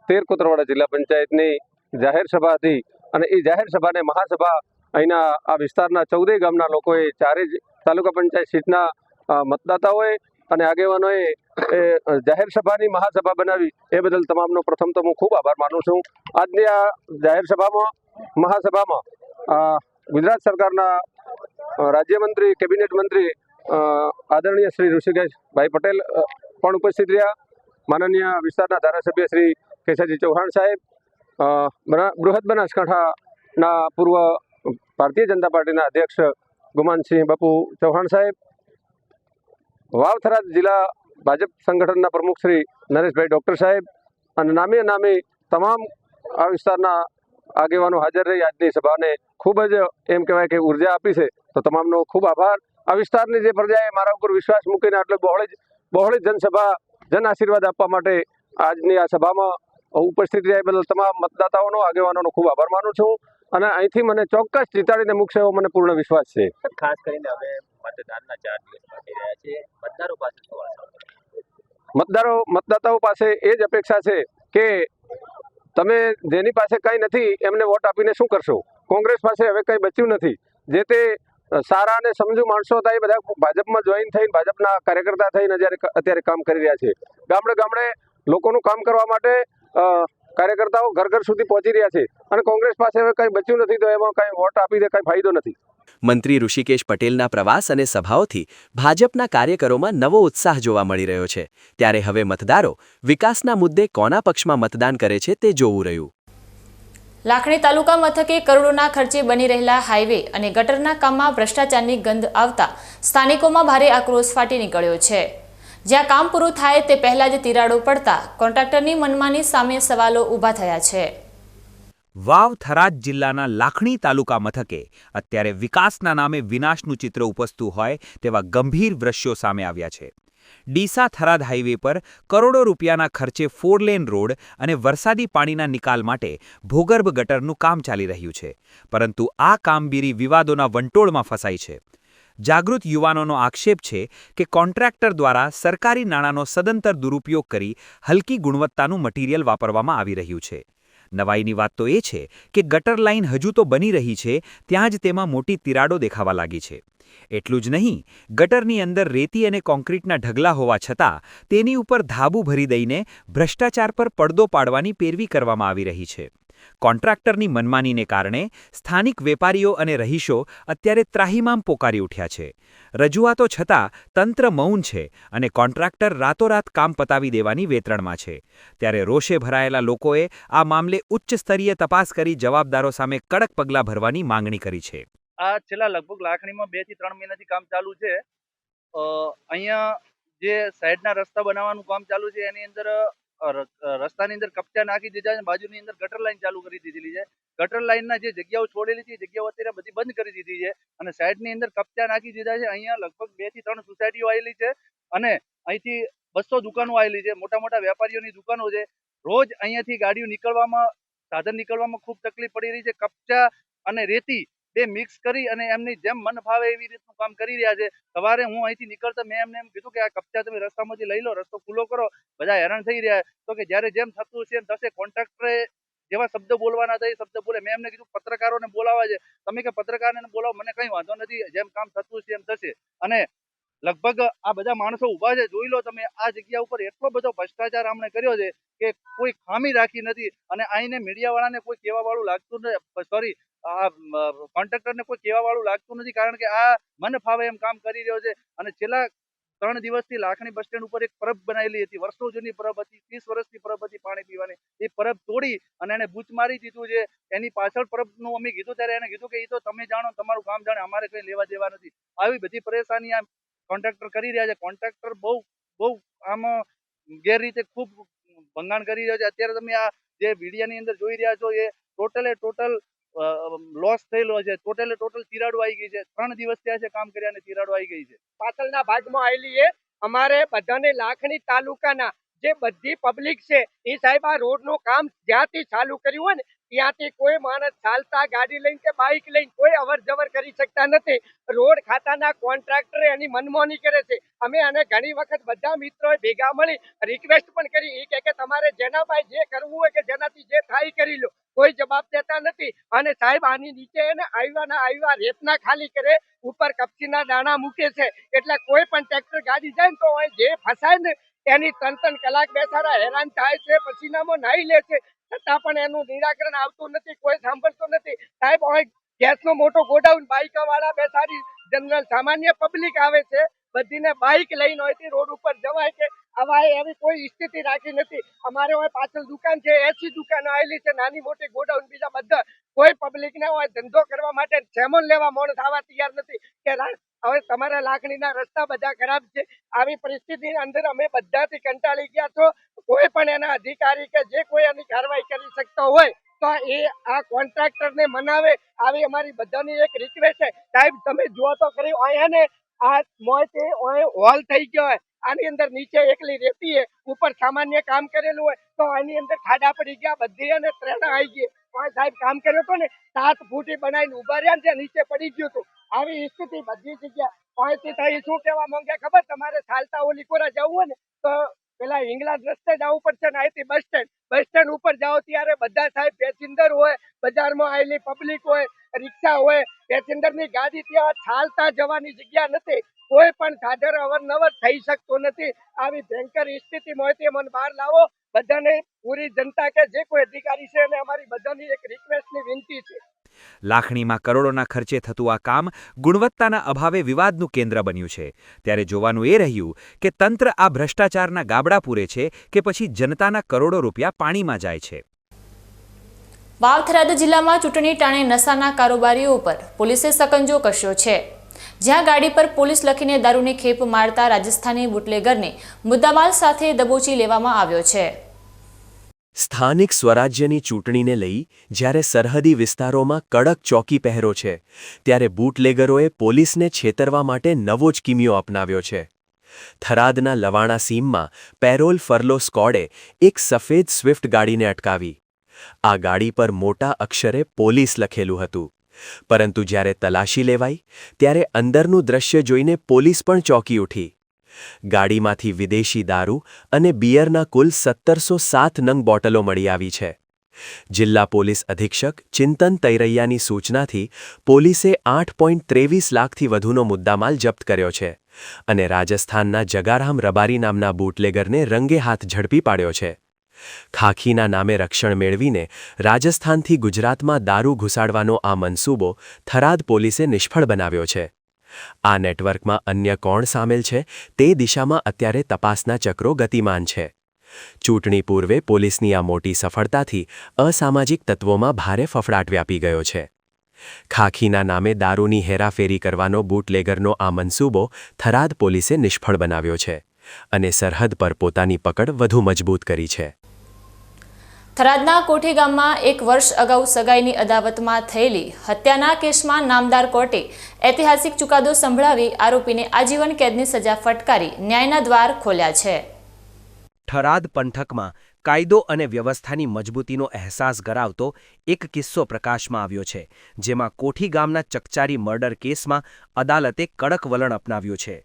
13 કોતરવાડા જિલ્લા પંચાયતની જાહેર સભા હતી અને એ જાહેર સભાને મહાસભા અહીંના આ વિસ્તારના 14 ગામના લોકોએ 4 તાલુકા પંચાયત સીટના મતદાતાઓએ અને આગેવાનોએ જાહેર સભાની મહાસભા બનાવી એ બદલ તમામનો પ્રથમ તો હું ખૂબ આભાર માનું છું. આજની આ જાહેર સભામાં મહાસભામાં ગુજરાત સરકારના રાજ્યમંત્રી કેબિનેટ મંત્રી આદરણીય શ્રી ઋષિકેશભાઈ પટેલ પણ ઉપસ્થિત રહ્યા. માનનીય વિસ્તારના ધારાસભ્ય શ્રી કેશવજી ચૌહાણ સાહેબ, બૃહદ બનાસકાંઠાના પૂર્વ ભારતીય જનતા પાર્ટીના અધ્યક્ષ ગુમાનસિંહ બાપુ ચૌહાણ સાહેબ, વાવ-થરાદ જિલ્લા ભાજપ સંગઠનના પ્રમુખ શ્રી નરેશભાઈ ડૉક્ટર સાહેબ અને નામી અનામી તમામ આ વિસ્તારના આગેવાનો હાજર રહી આજની સભાને ખૂબ જ એમ કહેવાય કે ઉર્જા આપી છે. તો તમામનો ખૂબ આભાર. આ વિસ્તારની જે પ્રજાએ મારા ઉપર વિશ્વાસ મૂકીને આટલે બહોળી જનસભા જન આશીર્વાદ આપવા માટે આજની આ સભામાં ઉપસ્થિત રહ્યા બદલ તમામ મતદાતાઓનો આગેવાનોનો ખૂબ આભાર માનું છું અને અહીંથી મને ચોક્કસ જીતાડીને મૂકશે એવો મને પૂર્ણ વિશ્વાસ છે. ખાસ કરીને હવે મતદાનના 4 દિવસ બાકી રહ્યા છે. મતદારો પાસે મતદાતાઓ પાસે એ જ અપેક્ષા છે કે તમે જેની પાસે કંઈ નથી એમને વોટ આપીને શું કરશો. કોંગ્રેસ પાસે હવે કંઈ બચ્યું નથી. જે તે સારા અને સમજુ માણસો હતા એ બધા ભાજપમાં જોઈન થઈને ભાજપના કાર્યકર્તા થઈને અત્યારે કામ કરી રહ્યા છે. ગામડે લોકોનું કામ કરવા માટે કાર્યકર્તાઓ ઘર સુધી પહોંચી રહ્યા છે અને કોંગ્રેસ પાસે હવે કંઈ બચ્યું નથી તો એમાં કંઈ વોટ આપી દે કંઈ ફાયદો નથી. મંત્રી ઋષિકેશ પટેલના પ્રવાસ અને સભાઓથી ભાજપના કાર્યકરોમાં નવો ઉત્સાહ જોવા મળી રહ્યો છે. ત્યારે હવે મતદારો વિકાસના મુદ્દે કોના પક્ષમાં મતદાન કરે છે તે જોવું રહ્યું. લાખણી તાલુકા મથકે કરોડોના ખર્ચે બની રહેલા હાઈવે અને ગટરના કામમાં ભ્રષ્ટાચારની ગંધ આવતા સ્થાનિકોમાં ભારે આક્રોશ ફાટી નીકળ્યો છે. જ્યાં કામ પૂરું થાય તે પહેલા જ તિરાડો પડતા કોન્ટ્રાક્ટરની મનમાની સામે સવાલો ઊભા થયા છે. વાવ-થરાદ જિલ્લાના લાખણી તાલુકા મથકે અત્યારે વિકાસના નામે વિનાશનું ચિત્ર ઉપસતું હોય તેવા ગંભીર દ્રશ્યો સામે આવ્યા છે. ડીસા-થરાદ હાઈવે પર કરોડો રૂપિયાના ખર્ચે 4 લેન રોડ અને વરસાદી પાણીના નિકાલ માટે ભૂગર્ભ ગટરનું કામ ચાલી રહ્યું છે. પરંતુ આ કામગીરી વિવાદોના વંટોળમાં ફસાઈ છે. જાગૃત યુવાનોનો આક્ષેપ છે કે કોન્ટ્રાક્ટર દ્વારા સરકારી નાણાંનો સદંતર દુરુપયોગ કરી હલકી ગુણવત્તાનું મટીરીયલ વાપરવામાં આવી રહ્યું છે. નવાઈની વાત તો એ છે કે ગટર લાઇન હજુ તો બની રહી છે ત્યાં જ તેમાં મોટી તિરાડો દેખાવા લાગી છે. એટલું જ નહીં, ગટરની અંદર રેતી અને કોન્ક્રીટના ઢગલા હોવા છતાં તેની ઉપર ધાબુ ભરી દઈને ભ્રષ્ટાચાર પર પડદો પાડવાની પેરવી કરવામાં આવી રહી છે. કોન્ટ્રાક્ટરની મનમાનીને કારણે સ્થાનિક વેપારીઓ અને રહીશો અત્યારે ત્રાહિમામ પોકારી ઉઠ્યા છે. રજૂઆતો છતાં તંત્ર મૌન છે અને કોન્ટ્રાક્ટર રાતોરાત કામ પતાવી દેવાની વેતરણમાં છે. ત્યારે રોષે ભરાયેલા લોકોએ આ મામલે ઉચ્ચ સ્તરીય તપાસ કરી જવાબદારો સામે કડક પગલાં ભરવાની માંગણી કરી છે. આ છેલ્લા લગભગ લાખણીમાં 2 થી 3 મહિનાથી કામ ચાલુ છે. અહીંયા જે સાઈડના રસ્તા બનાવવાનું કામ ચાલુ છે એની અંદર રસ્તાની અંદર કપચા નાખી દીધા છે, બાજુની અંદર ગટર લાઈન ચાલુ કરી દીધેલી છે. ગટર લાઈનના જે જગ્યાઓ છોડેલી છે એ જગ્યાઓ અત્યારે બધી બંધ કરી દીધી છે અને સાઈડની અંદર કપચા નાખી દીધા છે. અહીંયા લગભગ 2 થી 3 સોસાયટીઓ આવેલી છે અને અહીંથી 200 દુકાનો આવેલી છે. મોટા મોટા વેપારીઓની દુકાનો છે. રોજ અહીંયાથી ગાડીઓ નીકળવામાં, સાધન નીકળવામાં ખૂબ તકલીફ પડી રહી છે. કપચા અને રેતી બે મિક્સ કરી અને એમની જેમ મન ફાવે એવી રીતનું કામ કરી રહ્યા છે. સવારે હું અહીંથી નીકળતા મેં એમને એમ કીધું કે આ કપચા તમે રસ્તામાંથી લઈ લો, રસ્તો ખુલ્લો કરો, બધા હેરાન થઈ રહ્યા. તો કે જ્યારે જેમ થતું હશે એમ થશે. કોન્ટ્રાક્ટરે જેવા શબ્દ બોલવાના હતા એ શબ્દ બોલે. મેં એમને કીધું પત્રકારોને બોલાવવા છે, તમે કે પત્રકારોને બોલાવો, મને કંઈ વાંધો નથી, જેમ કામ થતું હશે એમ થશે. અને લગભગ આ બધા માણસો ઊભા છે, જોઈ લો તમે. આ જગ્યા ઉપર એટલો બધો ભ્રષ્ટાચાર આમણે કર્યો છે કે કોઈ ખામી રાખી નથી. અને આઈને મીડિયાવાળાને કોઈ કહેવા વાળું લાગતું નથી, સોરી આ કોન્ટ્રાક્ટરને કોઈ કહેવા વાળું લાગતું નથી, કારણ કે આ મન ફાવે એમ કામ કરી રહ્યો છે. અને છેલ્લા 3 દિવસથી લાખણી બસ સ્ટેન્ડ ઉપર એક પરબ બનાવેલી હતી, વર્ષો જૂની પરબ હતી, 30 વર્ષની પરબ હતી પાણી પીવાની. એ પરબ તોડી અને એને બૂચ મારી દીધું છે. એની પાછળ પરબનું અમે કીધું ત્યારે એને કીધું કે એ તો તમે જાણો, તમારું કામ જાણે, અમારે કંઈ લેવા દેવા નથી. આવી બધી પરેશાની આ કોન્ટ્રાક્ટર કરી રહ્યા છે. કોન્ટ્રાક્ટર બહુ આમાં ગેરરીતે ખૂબ ભંગાણ કરી રહ્યો છે. અત્યારે તમે આ જે મીડિયાની અંદર જોઈ રહ્યા છો એ ટોટલ લોસ થયેલો છે. ટોટલ તિરાડો આવી ગઈ છે. 3 દિવસ થયા છે કામ કર્યા અને તિરાડો આવી ગઈ છે. પાછળના ભાગમાં આવેલી છે. અમારે બધાને લાખણી તાલુકાના જે બધી પબ્લિક છે એ સાહેબ આ રોડનું કામ જ્યાંથી ચાલુ કર્યું હોય ને ત્યાંથી કોઈ માણસ ચાલતા ગાડી લઈને કે બાઇક લઈને કોઈ અવર જવર કરી શકતા નથી. રોડ ખાતાના કોન્ટ્રાક્ટરે એની મનમાની કરે છે. અમે આને ઘણી વખત બધા મિત્રોએ ભેગા મળી રિક્વેસ્ટ પણ કરી. એ કે તમારે જેના પાસે જે કરવું હોય કે જેનાથી જે થાય કરી લો. કોઈ જવાબ દેતા નથી. અને સાહેબ આની નીચે એને આવ્યા રેતના ખાલી કરે, ઉપર કપચીના દાણા મૂકે છે. એટલે કોઈ પણ ટ્રેક્ટર ગાડી જાય ને તો જે ફસાય ને એની 3 કલાક બેસાડા હેરાન થાય છે, પસીનામાં નાહી લે છે, છતાં પણ એનું નિરાકરણ આવતું નથી, કોઈ સાંભળતું નથી. સાહેબ ગેસનો મોટો ગોડાઉન, બાઇક વાળા બેસાડી જનરલ સામાન્ય પબ્લિક આવે છે, બધીને બાઇક લઈને હોયથી રોડ ઉપર જવાય કે અવાય એવી કોઈ સ્થિતિ રાખી નથી. અમારે હોય પાછળ દુકાન છે, 80 દુકાનો આવેલી છે, નાની મોટી ગોડાઉન, બીજા બધા કોઈ પબ્લિક ને હોય ધંધો કરવા માટે સેમોન લેવા માણસ આવવા તૈયાર નથી કે હવે તમારા લાખણીના રસ્તા બધા ખરાબ છે. આવી પરિસ્થિતિની અંદર અમે બધાથી કંટાળી ગયા છો. કોઈ પણ એના અધિકારી કે જે કોઈ એની કાર્યવાહી કરી શકતો હોય તો એ આ કોન્ટ્રાક્ટરને મનાવે, આવી અમારી બધાની એક રિક્વેસ્ટ છે. સાહેબ તમે જુઓ તો ખરી, અહીંયા ને આ મોયથી હોલ થઈ ગયો હોય, આની અંદર નીચે એકલી રેતી છે, ઉપર સામાન્ય કામ કરેલું હોય તો આની અંદર ખાડા પડી ગયા, બધી અને ત્રણા આવી ગઈ. સાહેબ કામ કર્યો હતો ને 7 ફૂટી બનાવીને ઉભા રહ્યા ને નીચે પડી ગયું હતું. આવી સ્થિતિ બધી જગ્યા. અહીંથી થઈ શું કહેવા માંગે ખબર? તમારે ચાલતા ઓલી કોરા જવું હોય ને તો પેલા ઇંગ્લેન્ડ રસ્તે જવું પડશે ને અહીંથી બસ સ્ટેન્ડ ઉપર જાઓ ત્યારે બધા સાહેબ પેસેન્જર હોય, બજારમાં આવેલી પબ્લિક હોય, રિક્ષા હોય, પેસેન્જરની ગાડી ત્યાં ચાલતા જવાની જગ્યા નથી. કોઈ પણ સાધન અવરનવર થઈ શકતો નથી. આવી ભયંકર સ્થિતિમાં મને બહાર લાવો. બધાને પૂરી જનતા કે જે કોઈ અધિકારી છે અને અમારી બધાની એક રિક્વેસ્ટની વિનંતી છે. લાખણીમાં કરોડોના ખર્ચે થતું આ કામ ગુણવત્તાના અભાવે વિવાદનું કેન્દ્ર બન્યું છે. ત્યારે જોવાનું એ રહ્યું કે તંત્ર આ ભ્રષ્ટાચારના ગાબડા પૂરે છે કે પછી જનતાના કરોડો રૂપિયા પાણીમાં જાય છે. વાવ-થરાદ જિલ્લામાં ચૂંટણી ટાણે નશાના કારોબારીઓ ઉપર પોલીસે સકંજો કસ્યો છે. જ્યાં ગાડી પર પોલીસ લખીને દારૂની ખેપ મારતા રાજસ્થાની બુટલેગરને મુદ્દામાલ સાથે દબોચી લેવામાં આવ્યો છે. સ્થાનિક સ્વરાજ્યની ચૂંટણીને લઈ જ્યારે સરહદી વિસ્તારોમાં કડક ચોકી પહેરો છે, ત્યારે બૂટલેગરોએ પોલીસને છેતરવા માટે નવો જ કિમિયો અપનાવ્યો છે. થરાદના લવાણા સીમમાં પેરોલ ફરલો સ્કોડે એક સફેદ સ્વિફ્ટ ગાડીને અટકાવી. આ ગાડી પર મોટા અક્ષરે પોલીસ લખેલું હતું. પરંતુ જ્યારે તલાશી લેવાઈ ત્યારે અંદરનું દ્રશ્ય જોઈને પોલીસ પણ ચોંકી ઉઠી. ગાડીમાંથી વિદેશી દારૂ અને બિયરના કુલ 1707 નંગ બોટલો મળી આવી છે. જિલ્લા પોલીસ અધિક્ષક ચિંતન તૈરૈયાની સૂચનાથી પોલીસે 8.23 લાખથી વધુનો મુદ્દામાલ જપ્ત કર્યો છે અને રાજસ્થાનના જગારામ રબારી નામના બૂટલેગરને રંગે હાથ ઝડપી પાડ્યો છે. ખાખીના નામે રક્ષણ મેળવીને રાજસ્થાનથી ગુજરાતમાં દારૂ ઘુસાડવાનો આ મનસૂબો થરાદ પોલીસે નિષ્ફળ બનાવ્યો છે. આ નેટવર્કમાં અન્ય કોણ સામેલ છે તે દિશામાં અત્યારે તપાસના ચક્રો ગતિમાન છે. ચૂંટણી પૂર્વે પોલીસની આ મોટી સફળતાથી અસામાજિક તત્વોમાં ભારે ફફડાટ વ્યાપી ગયો છે. ખાખીના નામે દારૂની હેરાફેરી કરવાનો બુટલેગરનો આ મનસૂબો થરાદ પોલીસે નિષ્ફળ બનાવ્યો છે અને સરહદ પર પોતાની પકડ વધુ મજબૂત કરી છે. થરાદના કોઠી ગામમાં 1 વર્ષ અગાઉ સગાઈની અદાવતમાં થયેલી હત્યાના કેસમાં નામદાર કોર્ટે ઐતિહાસિક ચુકાદો સંભળાવી આરોપીને આજીવન કેદની સજા ફટકારી ન્યાયના દ્વાર ખોલ્યા છે. થરાદ પંથકમાં કાયદો અને વ્યવસ્થાની મજબૂતીનો અહેસાસ કરાવતો એક કિસ્સો પ્રકાશમાં આવ્યો છે, જેમાં કોઠી ગામના ચકચારી મર્ડર કેસમાં અદાલતે કડક વલણ અપનાવ્યું છે.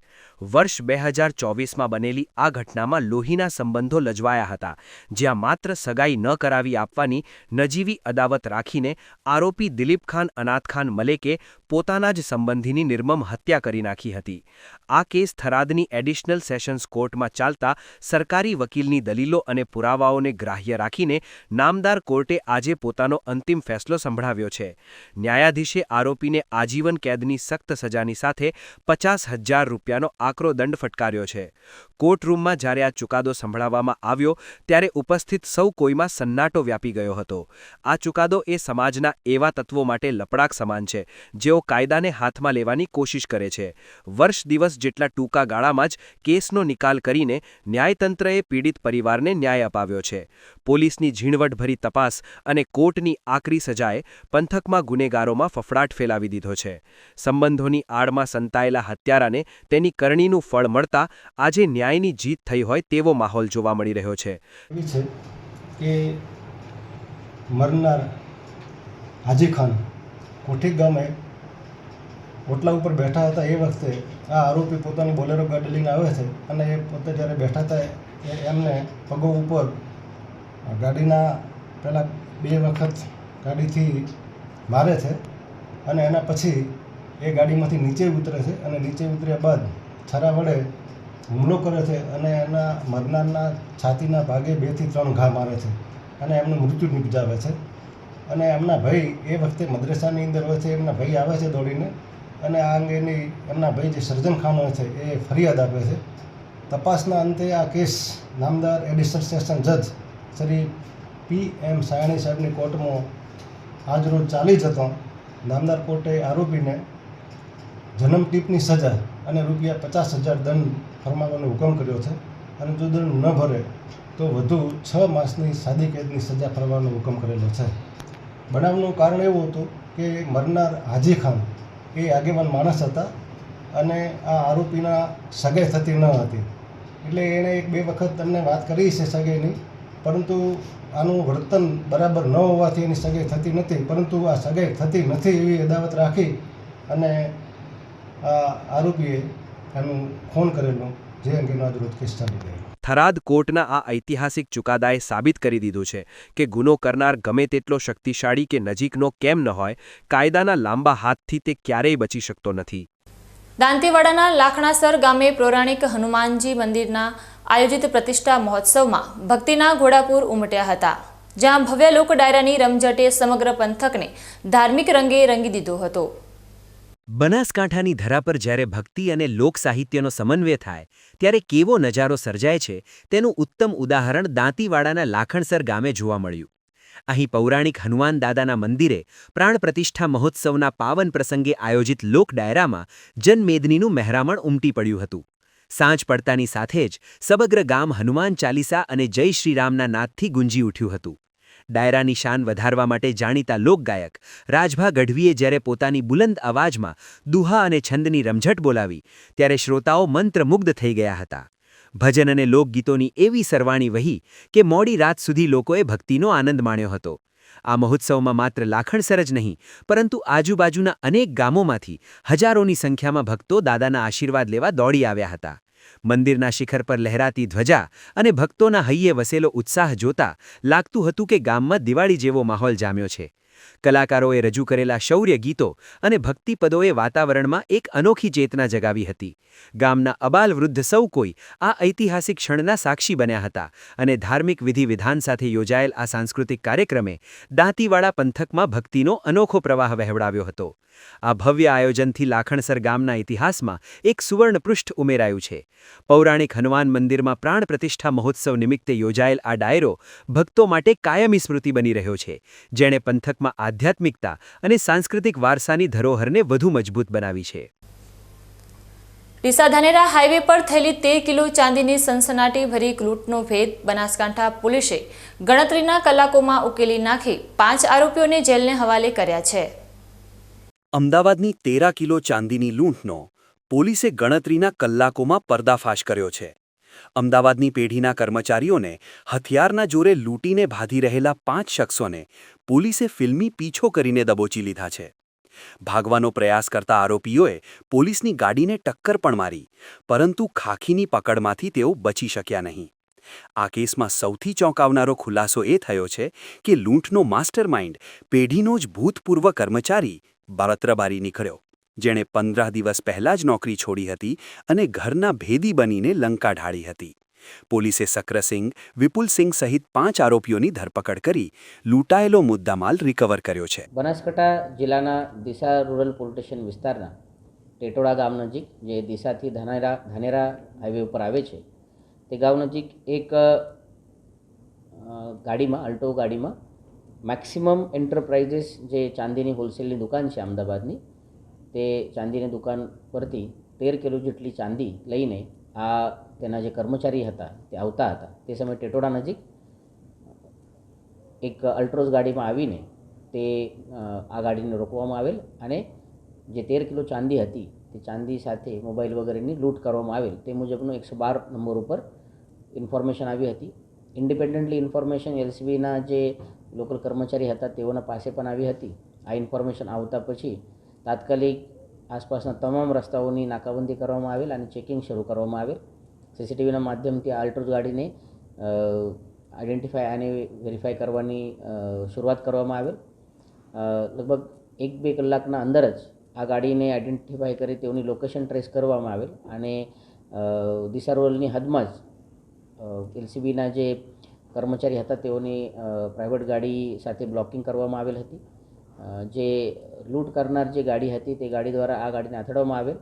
વર્ષ 2024માં બનેલી આ ઘટનામાં લોહીના સંબંધો લજવાયા હતા, જ્યાં માત્ર સગાઈ ન કરાવી આપવાની નજીવી અદાવત રાખીને આરોપી દિલીપખાન અનાથખાન મલેકે પોતાના જ સંબંધીની નિર્મમ હત્યા કરી નાખી હતી. આ કેસ થરાદની એડિશનલ સેશન્સ કોર્ટમાં ચાલતા સરકારી વકીલની દલીલો અને પુરાવાઓને ગ્રાહ્ય રાખીને નામદાર કોર્ટે આજે પોતાનો અંતિમ ફેસલો સંભળાવ્યો છે. ન્યાયાધીશે આરોપીને આજીવન કેદની સખ્ત સજાની સાથે 50,000 રૂપિયાનો આકરો દંડ ફટકાર્યો છે. કોર્ટરૂમમાં જ્યારે આ ચુકાદો સંભળાવવામાં આવ્યો ત્યારે ઉપસ્થિત સૌ કોઈમાં સન્નાટો વ્યાપી ગયો હતો. આ ચુકાદો એ સમાજના એવા તત્વો માટે લપડાક સમાન છે જેઓ કાયદાને હાથમાં લેવાની કોશિશ કરે છે. વર્ષ દિવસ જેટલા ટૂંકા ગાળામાં જ કેસનો નિકાલ કરીને ન્યાયતંત્રએ પીડિત પરિવારને ન્યાય અપાવ્યો છે. પોલીસની ઝીણવટભરી તપાસ અને કોર્ટની આકરી સજાએ પંથકમાં ગુનેગારોમાં ફફડાટ ફેલાવી દીધો છે. સંબંધોની આડમાં સંતાયેલા હત્યારાને તેની કરણીનું ફળ મળતા આજે ન્યાયની જીત થઈ હોય તેવો માહોલ જોવા મળી રહ્યો છે. કે મરનાર હાજી ખાન કોઠી ગામે ઓટલા ઉપર બેઠા હતા એ વખતે આ આરોપી પોતાની બોલેરો ગાડી લઈને આવે છે અને એ પોતે જ્યારે બેઠા હતા એમને પગો ઉપર ગાડીના પહેલાં 2 વખત ગાડીથી મારે છે અને એના પછી એ ગાડીમાંથી નીચે ઉતરે છે અને નીચે ઉતર્યા બાદ છરા વડે હુમલો કરે છે અને એના મરનારના છાતીના ભાગે 2 થી 3 ઘા મારે છે અને એમનું મૃત્યુ નિપજાવે છે. અને એમના ભાઈ એ વખતે મદ્રેસાની અંદર હોય છે. એમના ભાઈ આવે છે દોડીને અને આ અંગેની એમના ભાઈ જે સર્જન ખાન હોય છે એ ફરિયાદ આપે છે. તપાસના અંતે આ કેસ નામદાર એડિશનલ સેશન જજ શ્રી PM સાયણી સાહેબની કોર્ટમાં આજરોજ ચાલી જતો નામદાર કોર્ટે આરોપીને જન્મટીપની સજા અને ₹50,000 દંડ ફરમાવવાનો હુકમ કર્યો છે અને જો દંડ ન ભરે તો વધુ 6 માસની સાદી કેદની સજા ફરવાનો હુકમ કરેલો છે. બનાવનું કારણ એવું હતું કે મરનાર હાજી ખાન એ આગેવાન માણસ હતા અને આ આરોપીના સગાઈ થતી ન હતી, એટલે એણે 1-2 વખત તમને વાત કરી છે સગાઈની, પરંતુ આનું વર્તન બરાબર ન હોવાથી એની સગાઈ થતી નથી. પરંતુ આ સગાઈ થતી નથી એવી અદાવત રાખી અને આ આરોપીએ એનું ખૂન કરેલું, જે અંગેનો આજ રોજ કેસ ચાલી રહ્યો. થરાદ કોર્ટના આ ઐતિહાસિક ચુકાદાએ સાબિત કરી દીધું છે કે ગુનો કરનાર ગમે તેટલો શક્તિશાળી કે નજીકનો કેમ ન હોય, કાયદાના લાંબા હાથથી તે ક્યારેય બચી શકતો નથી. દાંતીવાડાના લાખણાસર ગામે પૌરાણિક હનુમાનજી મંદિરના આયોજિત પ્રતિષ્ઠા મહોત્સવમાં ભક્તિના ઘોડાપુર ઉમટ્યા હતા, જ્યાં ભવ્ય લોક ડાયરાની રમઝટે સમગ્ર પંથકને ધાર્મિક રંગે રંગી દીધો હતો. બનાસકાંઠાની ધરા પર જ્યારે ભક્તિ અને લોક સાહિત્યનો સમન્વય થાય ત્યારે કેવો નજારો સર્જાય છે તેનું ઉત્તમ ઉદાહરણ દાંતીવાડાના લાખણસર ગામે જોવા મળ્યું. અહીં પૌરાણિક હનુમાન દાદાના મંદિરે પ્રાણ પ્રતિષ્ઠા મહોત્સવના પાવન પ્રસંગે આયોજિત લોક ડાયરામાં જનમેદનીનું મહેરામણ ઉમટી પડ્યું હતું. સાંજ પડતાની સાથે જ સમગ્ર ગામ હનુમાન ચાલીસા અને જય શ્રીરામના નાદથી ગુંજી ઉઠ્યું હતું. ડાયરાની શાન વધારવા માટે જાણીતા લોકગાયક રાજભા ગઢવીએ જ્યારે પોતાની બુલંદ અવાજમાં દુહા અને છંદની રમઝટ બોલાવી ત્યારે શ્રોતાઓ મંત્રમુગ્ધ થઈ ગયા હતા. ભજન અને લોકગીતોની એવી સરવાણી વહી કે મોડી રાત સુધી લોકોએ ભક્તિનો આનંદ માણ્યો હતો. આ મહોત્સવમાં માત્ર લાખણસર જ નહીં, પરંતુ આજુબાજુના અનેક ગામોમાંથી હજારોની સંખ્યામાં ભક્તો દાદાના આશીર્વાદ લેવા દોડી આવ્યા હતા. મંદિરના શિખર પર લહેરાતી ધ્વજા અને ભક્તોના હૈયે વસેલો ઉત્સાહ જોતા લાગતું હતું કે ગામમાં દિવાળી જેવો માહોલ જામ્યો છે. કલાકારોએ રજૂ કરેલા શૌર્ય ગીતો અને ભક્તિપદોએ વાતાવરણમાં એક અનોખી ચેતના જગાવી હતી. ગામના અબાલ વૃદ્ધ સૌ કોઈ આ ઐતિહાસિક ક્ષણના સાક્ષી બન્યા હતા અને ધાર્મિક વિધિ વિધાન સાથે યોજાયેલ આ સાંસ્કૃતિક કાર્યક્રમે દાંતીવાડા પંથકમાં ભક્તિનો અનોખો પ્રવાહ વહેવડાવ્યો હતો. આ ભવ્ય આયોજનથી લાખણસર ગામના ઇતિહાસમાં એક સુવર્ણ પૃષ્ઠ ઉમેરાયું છે. પૌરાણિક હનુમાન મંદિરમાં પ્રાણ પ્રતિષ્ઠા મહોત્સવ નિમિત્તે યોજાયેલ આ ડાયરો ભક્તો માટે કાયમી સ્મૃતિ બની રહ્યો છે, જેણે પંથકમાં આધ્યાત્મિકતા અને સાંસ્કૃતિક વારસાની ધરોહરને વધુ મજબૂત બનાવી છે. ડીસા ધાનેરા હાઈવે પર થયેલી 13 કિલો ચાંદીની સનસનાટીભરી લૂંટનો ભેદ બનાસકાંઠા પોલીસે ગણતરીના કલાકોમાં ઉકેલી નાખી 5 આરોપીઓને જેલને હવાલે કર્યા છે. અમદાવાદની 13 કિલો ચાંદીની લૂંટનો પોલીસે ગણતરીના કલાકોમાં પર્દાફાશ કર્યો છે. અમદાવાદની પેઢીના કર્મચારીઓને હથિયારના જોરે લૂંટીને ભાધી રહેલા 5 શખ્સોને પોલીસે ફિલ્મી પીછો કરીને દબોચી લીધા છે. ભાગવાનો પ્રયાસ કરતા આરોપીઓએ પોલીસની ગાડીને ટક્કર પણ મારી, પરંતુ ખાખીની પકડમાંથી તેઓ બચી શક્યા નહીં. આ કેસમાં સૌથી ચોંકાવનારો ખુલાસો એ થયો છે કે લૂંટનો માસ્ટરમાઇન્ડ પેઢીનો જ ભૂતપૂર્વ કર્મચારી બળત્રબારી નીકળ્યો, જેણે 15 દિવસ પહેલા જ નોકરી છોડી હતી અને ઘરના ભેદી બનીને લંકા ઢાળી હતી. પોલીસે સક્રસિંહ, વિપુલસિંહ સહિત 5 આરોપીઓની ધરપકડ કરી લૂંટાયેલો મુદ્દામાલ રિકવર કર્યો છે. બનાસકાંઠા જિલ્લાના ડીસા રૂરલ પોલીસ સ્ટેશન વિસ્તારના ટેટોડા ગામ નજીક, જે ડીસાથી ધાનેરા હાઈવે ઉપર આવે છે, તે ગામ નજીક એક ગાડીમાં, અલ્ટો ગાડીમાં મેક્સિમમ એન્ટરપ્રાઇઝીસ, જે ચાંદીની હોલસેલની દુકાન છે અમદાવાદની, તે ચાંદીની દુકાન પરથી 13 કિલો જેટલી ચાંદી લઈને તેના જે કર્મચારી હતા તે આવતા હતા. તે સમયે ટેટોડા નજીક એક અલ્ટ્રોઝ ગાડીમાં આવીને તે આ ગાડીને રોકવામાં આવેલ અને જે 13 કિલો ચાંદી હતી તે ચાંદી સાથે મોબાઈલ વગેરેની લૂંટ કરવામાં આવેલ. તે મુજબનો 112 નંબર ઉપર ઇન્ફોર્મેશન આવી હતી. ઇન્ડિપેન્ડન્ટલી ઇન્ફોર્મેશન એલસીબીના જે લોકલ કર્મચારી હતા તેઓના પાસે પણ આવી હતી. આ ઇન્ફોર્મેશન આવતા પછી તાત્કાલિક આસપાસના તમામ રસ્તાઓની નાકાબંધી કરવામાં આવેલ અને ચેકિંગ શરૂ કરવામાં આવેલ. સીસીટીવીના માધ્યમથી આ અલ્ટ્રોઝ ગાડીને આઈડેન્ટિફાય અને વેરીફાઈ કરવાની શરૂઆત કરવામાં આવેલ. લગભગ 1-2 કલાકના અંદર જ આ ગાડીને આઈડેન્ટિફાય કરી તેઓની લોકેશન ટ્રેસ કરવામાં આવેલ અને ડીસા રૂરલની હદમાં જ એલસીબીના જે કર્મચારી હતા તેઓની પ્રાઇવેટ ગાડી સાથે બ્લોકિંગ કરવામાં આવેલ હતી. જે લૂંટ કરનાર જે ગાડી હતી તે ગાડી દ્વારા આ ગાડીને અથડાવવામાં આવેલ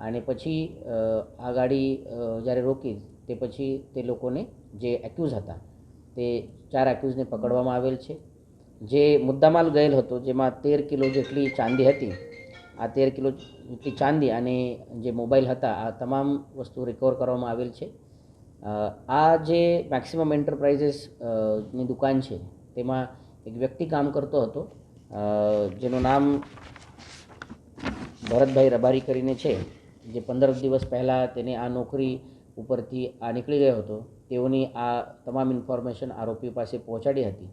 અને પછી આ ગાડી જ્યારે રોકી તે પછી તે લોકોને, જે એક્યુઝ હતા, તે 4 એક્યુઝને પકડવામાં આવેલ છે. જે મુદ્દામાલ ગયેલ હતો, જેમાં 13 કિલો જેટલી ચાંદી હતી, આ 13 કિલો જેટલી ચાંદી અને જે મોબાઈલ હતા, આ તમામ વસ્તુ રિકવર કરવામાં આવેલ છે. આ જે મેક્સિમમ એન્ટરપ્રાઇઝીસની દુકાન છે તેમાં એક વ્યક્તિ કામ કરતો હતો, જેનું નામ ભરતભાઈ રબારી કરીને છે, જે 15 દિવસ પહેલાં તેને આ નોકરી ઉપરથી નીકળી ગયો હતો. તેઓની આ તમામ ઇન્ફોર્મેશન આરોપી પાસે પહોંચાડી હતી.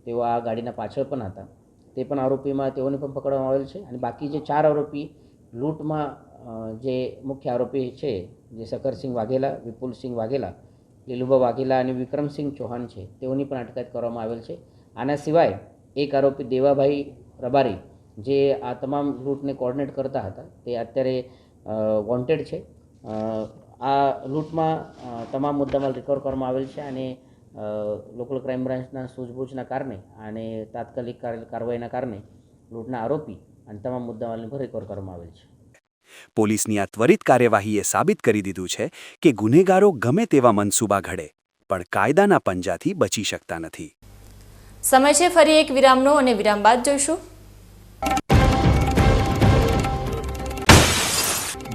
તેઓ આ ગાડીના પાછળ પણ હતા. તે પણ આરોપીમાં તેઓને પણ પકડવામાં આવેલ છે. અને બાકી જે 4 આરોપી લૂંટમાં જે મુખ્ય આરોપી છે, જે શકરસિંહ વાઘેલા, વિપુલસિંહ વાઘેલા, લીલુબા વાઘેલા અને વિક્રમસિંહ ચૌહાણ છે, તેઓની પણ અટકાયત કરવામાં આવેલ છે. આના સિવાય એક આરોપી દેવાભાઈ રબારી, જે આ તમામ લૂંટને કોર્ડિનેટ કરતા હતા, તે અત્યારે વોન્ટેડ છે. આ લૂંટમાં તમામ મુદ્દામાલ રિકવર કરવામાં આવેલ છે અને લોકલ ક્રાઇમ બ્રાન્ચના સૂઝબૂછના કારણે અને તાત્કાલિક કાર્યવાહીના કારણે લૂંટના આરોપી અને તમામ મુદ્દામાલને પણ રિકવર કરવામાં આવેલ છે. પોલીસની આ ત્વરિત કાર્યવાહીએ સાબિત કરી દીધું છે કે ગુનેગારો ગમે તેવા મનસૂબા ઘડે પણ કાયદાના પંજાથી બચી શકતા નથી. સમય છે ફરી એક વિરામનો અને વિરામ બાદ જોઈશું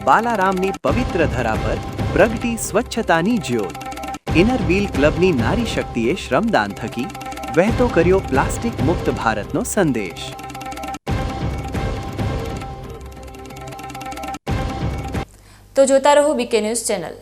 બાલારામની પવિત્ર ધરા પર પ્રગટી સ્વચ્છતાની જ્યોત. ઇનર વ્હીલ ક્લબની નારી શક્તિએ શ્રમદાન થકી વહેતો કર્યો પ્લાસ્ટિક મુક્ત ભારતનો સંદેશ. તો જોતા રહો બીકે ન્યૂઝ ચેનલ.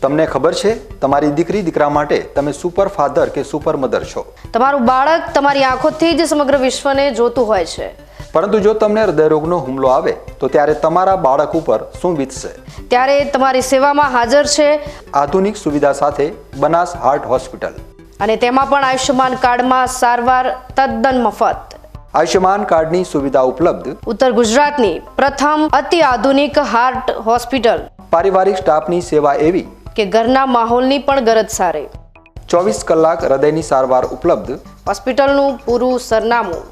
તમને ખબર છે તમારી દીકરી દીકરા માટે તમે સુપર ફાધર કે સુપર મધર છો. તમારું બાળક તમારી આંખોથી જ સમગ્ર વિશ્વને જોતું હોય છે. પરંતુ જો તમને હૃદયરોગનો હુમલો આવે તો ત્યારે તમારા બાળક ઉપર શું વીતશે? ત્યારે તમારી સેવામાં હાજર છે આધુનિક સુવિધા સાથે બનાસ હાર્ટ હોસ્પિટલ, અને તેમાં પણ આયુષ્યમાન કાર્ડમાં સારવાર તદ્દન મફત. આયુષ્યમાન કાર્ડની સુવિધા ઉપલબ્ધ. ઉત્તર ગુજરાતની પ્રથમ અતિ આધુનિક હાર્ટ હોસ્પિટલ. પારિવારિક સ્ટાફની સેવા એવી કે ઘરના માહોલની પણ ગરજ સારે. 24 કલાક હૃદયની સારવાર ઉપલબ્ધ. હોસ્પિટલનું પૂરું સરનામું.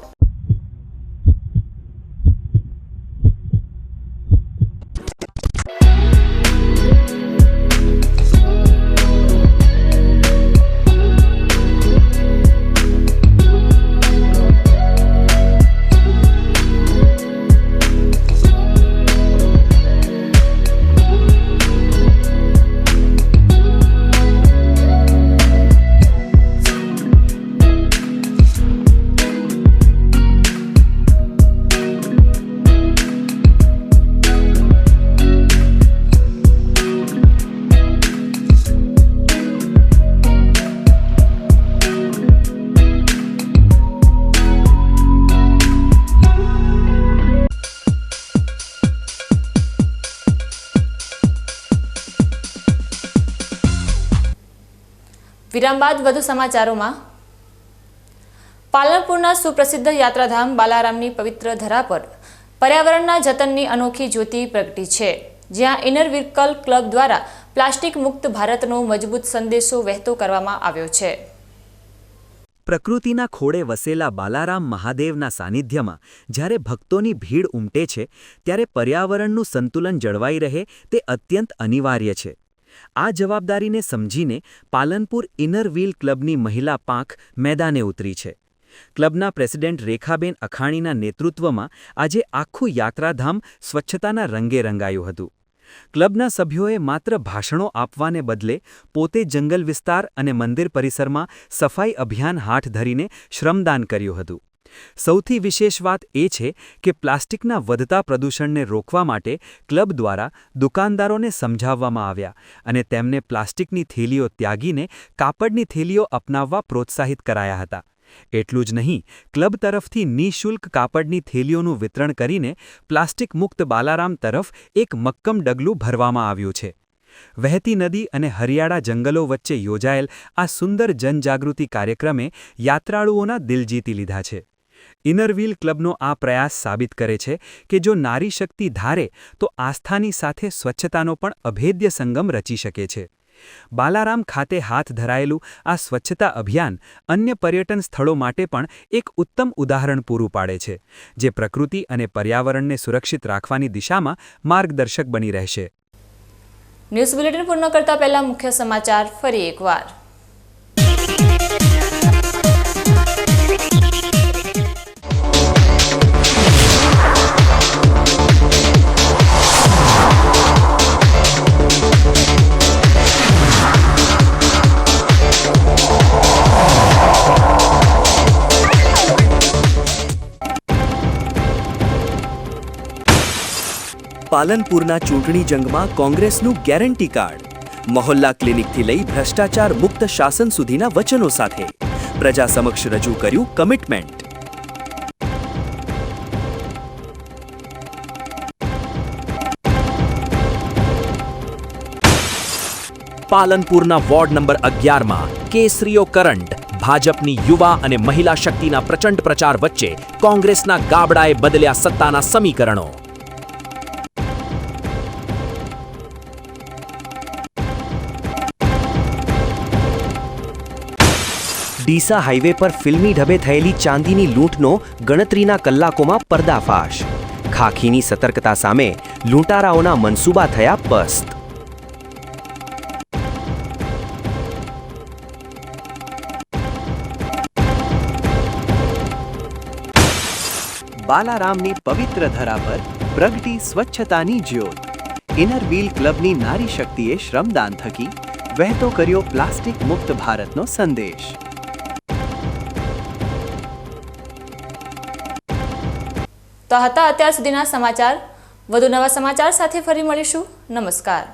વિરામ બાદ વધુ સમાચારોમાં. પાલનપુરના સુપ્રસિદ્ધ યાત્રાધામ બાલારામની પવિત્ર ધરા પર પર્યાવરણના જતનની અનોખી જ્યોતિ પ્રગટી છે, જ્યાં ઇનર વ્હીકલ ક્લબ દ્વારા પ્લાસ્ટિક મુક્ત ભારતનો મજબૂત સંદેશો વહેતો કરવામાં આવ્યો છે. પ્રકૃતિના ખોળે વસેલા બાલારામ મહાદેવના સાનિધ્યમાં જ્યારે ભક્તોની ભીડ ઉમટે છે, ત્યારે પર્યાવરણનું સંતુલન જળવાઈ રહે તે અત્યંત અનિવાર્ય છે. આ જવાબદારીને સમજીને પાલનપુર ઇનર વ્હીલ ક્લબની મહિલા પાંખ મેદાને ઉતરી છે. ક્લબના પ્રેસિડેન્ટ રેખાબેન અખાણીના નેતૃત્વમાં આજે આખું યાત્રાધામ સ્વચ્છતાના રંગે રંગાયું હતું. ક્લબના સભ્યોએ માત્ર ભાષણો આપવાને બદલે પોતે જંગલ વિસ્તાર અને મંદિર પરિસરમાં સફાઈ અભિયાન હાથ ધરીને શ્રમદાન કર્યું હતું. સૌથી વિશેષ વાત એ છે કે પ્લાસ્ટિકના વધતા પ્રદૂષણને રોકવા માટે ક્લબ દ્વારા દુકાનદારોને સમજાવવામાં આવ્યા અને તેમને પ્લાસ્ટિકની થેલીઓ ત્યાગીને કાપડની થેલીઓ અપનાવવા પ્રોત્સાહિત કરાયા હતા. એટલું જ નહીં, ક્લબ તરફથી નિઃશુલ્ક કાપડની થેલીઓનું વિતરણ કરીને પ્લાસ્ટિક મુક્ત બાલારામ તરફ એક મક્કમ ડગલું ભરવામાં આવ્યું છે. વહેતી નદી અને હરિયાળા જંગલો વચ્ચે યોજાયેલ આ સુંદર જનજાગૃતિ કાર્યક્રમે યાત્રાળુઓના દિલ જીતી લીધા છે. ઇનર વ્હીલ ક્લબનો આ પ્રયાસ સાબિત કરે છે કે જો નારી શક્તિ ધારે તો આસ્થાની સાથે સ્વચ્છતાનો પણ અભેદ્ય સંગમ રચી શકે છે. બાલારામ ખાતે હાથ ધરાયેલું આ સ્વચ્છતા અભિયાન અન્ય પર્યટન સ્થળો માટે પણ એક ઉત્તમ ઉદાહરણ પૂરું પાડે છે, જે પ્રકૃતિ અને પર્યાવરણને સુરક્ષિત રાખવાની દિશામાં માર્ગદર્શક બની રહેશે. ન્યૂઝ બુલેટિન પૂર્ણ કરતા પહેલા મુખ્ય સમાચાર ફરી એકવાર. પાલનપુરના ચૂંટણી જંગમાં કોંગ્રેસનું ગેરંટી કાર્ડ. મહોલ્લા ક્લિનિકથી લઈ ભ્રષ્ટાચાર મુક્ત શાસન સુધીના વચનો સાથે પ્રજા સમક્ષ રજૂ કર્યું કમિટમેન્ટ. પાલનપુરના વોર્ડ નંબર 11માં કેસરીઓ કરંટ. ભાજપની યુવા અને મહિલા શક્તિના પ્રચંડ પ્રચાર વચ્ચે કોંગ્રેસના ગાબડાએ બદલ્યા સત્તાના સમીકરણો. ડીસા હાઈવે પર ફિલ્મી ઢબે થયેલી ચાંદીની લૂંટનો ગણતરીના કલાકોમાં પર્દાફાશ. ખાખીની સતર્કતા સામે લૂંટારાઓના મનસૂબા થયા પસ્ત. બાલારામની પવિત્ર ધરા પર પ્રગટી સ્વચ્છતાની જ્યોત. ઇનર વ્હીલ ક્લબની નારી શક્તિએ શ્રમદાન થકી વહેતો કર્યો પ્લાસ્ટિક મુક્ત ભારતનો સંદેશ. તો હતા અત્યાર સુધીના સમાચાર. વધુ નવા સમાચાર સાથે ફરી મળીશું. નમસ્કાર.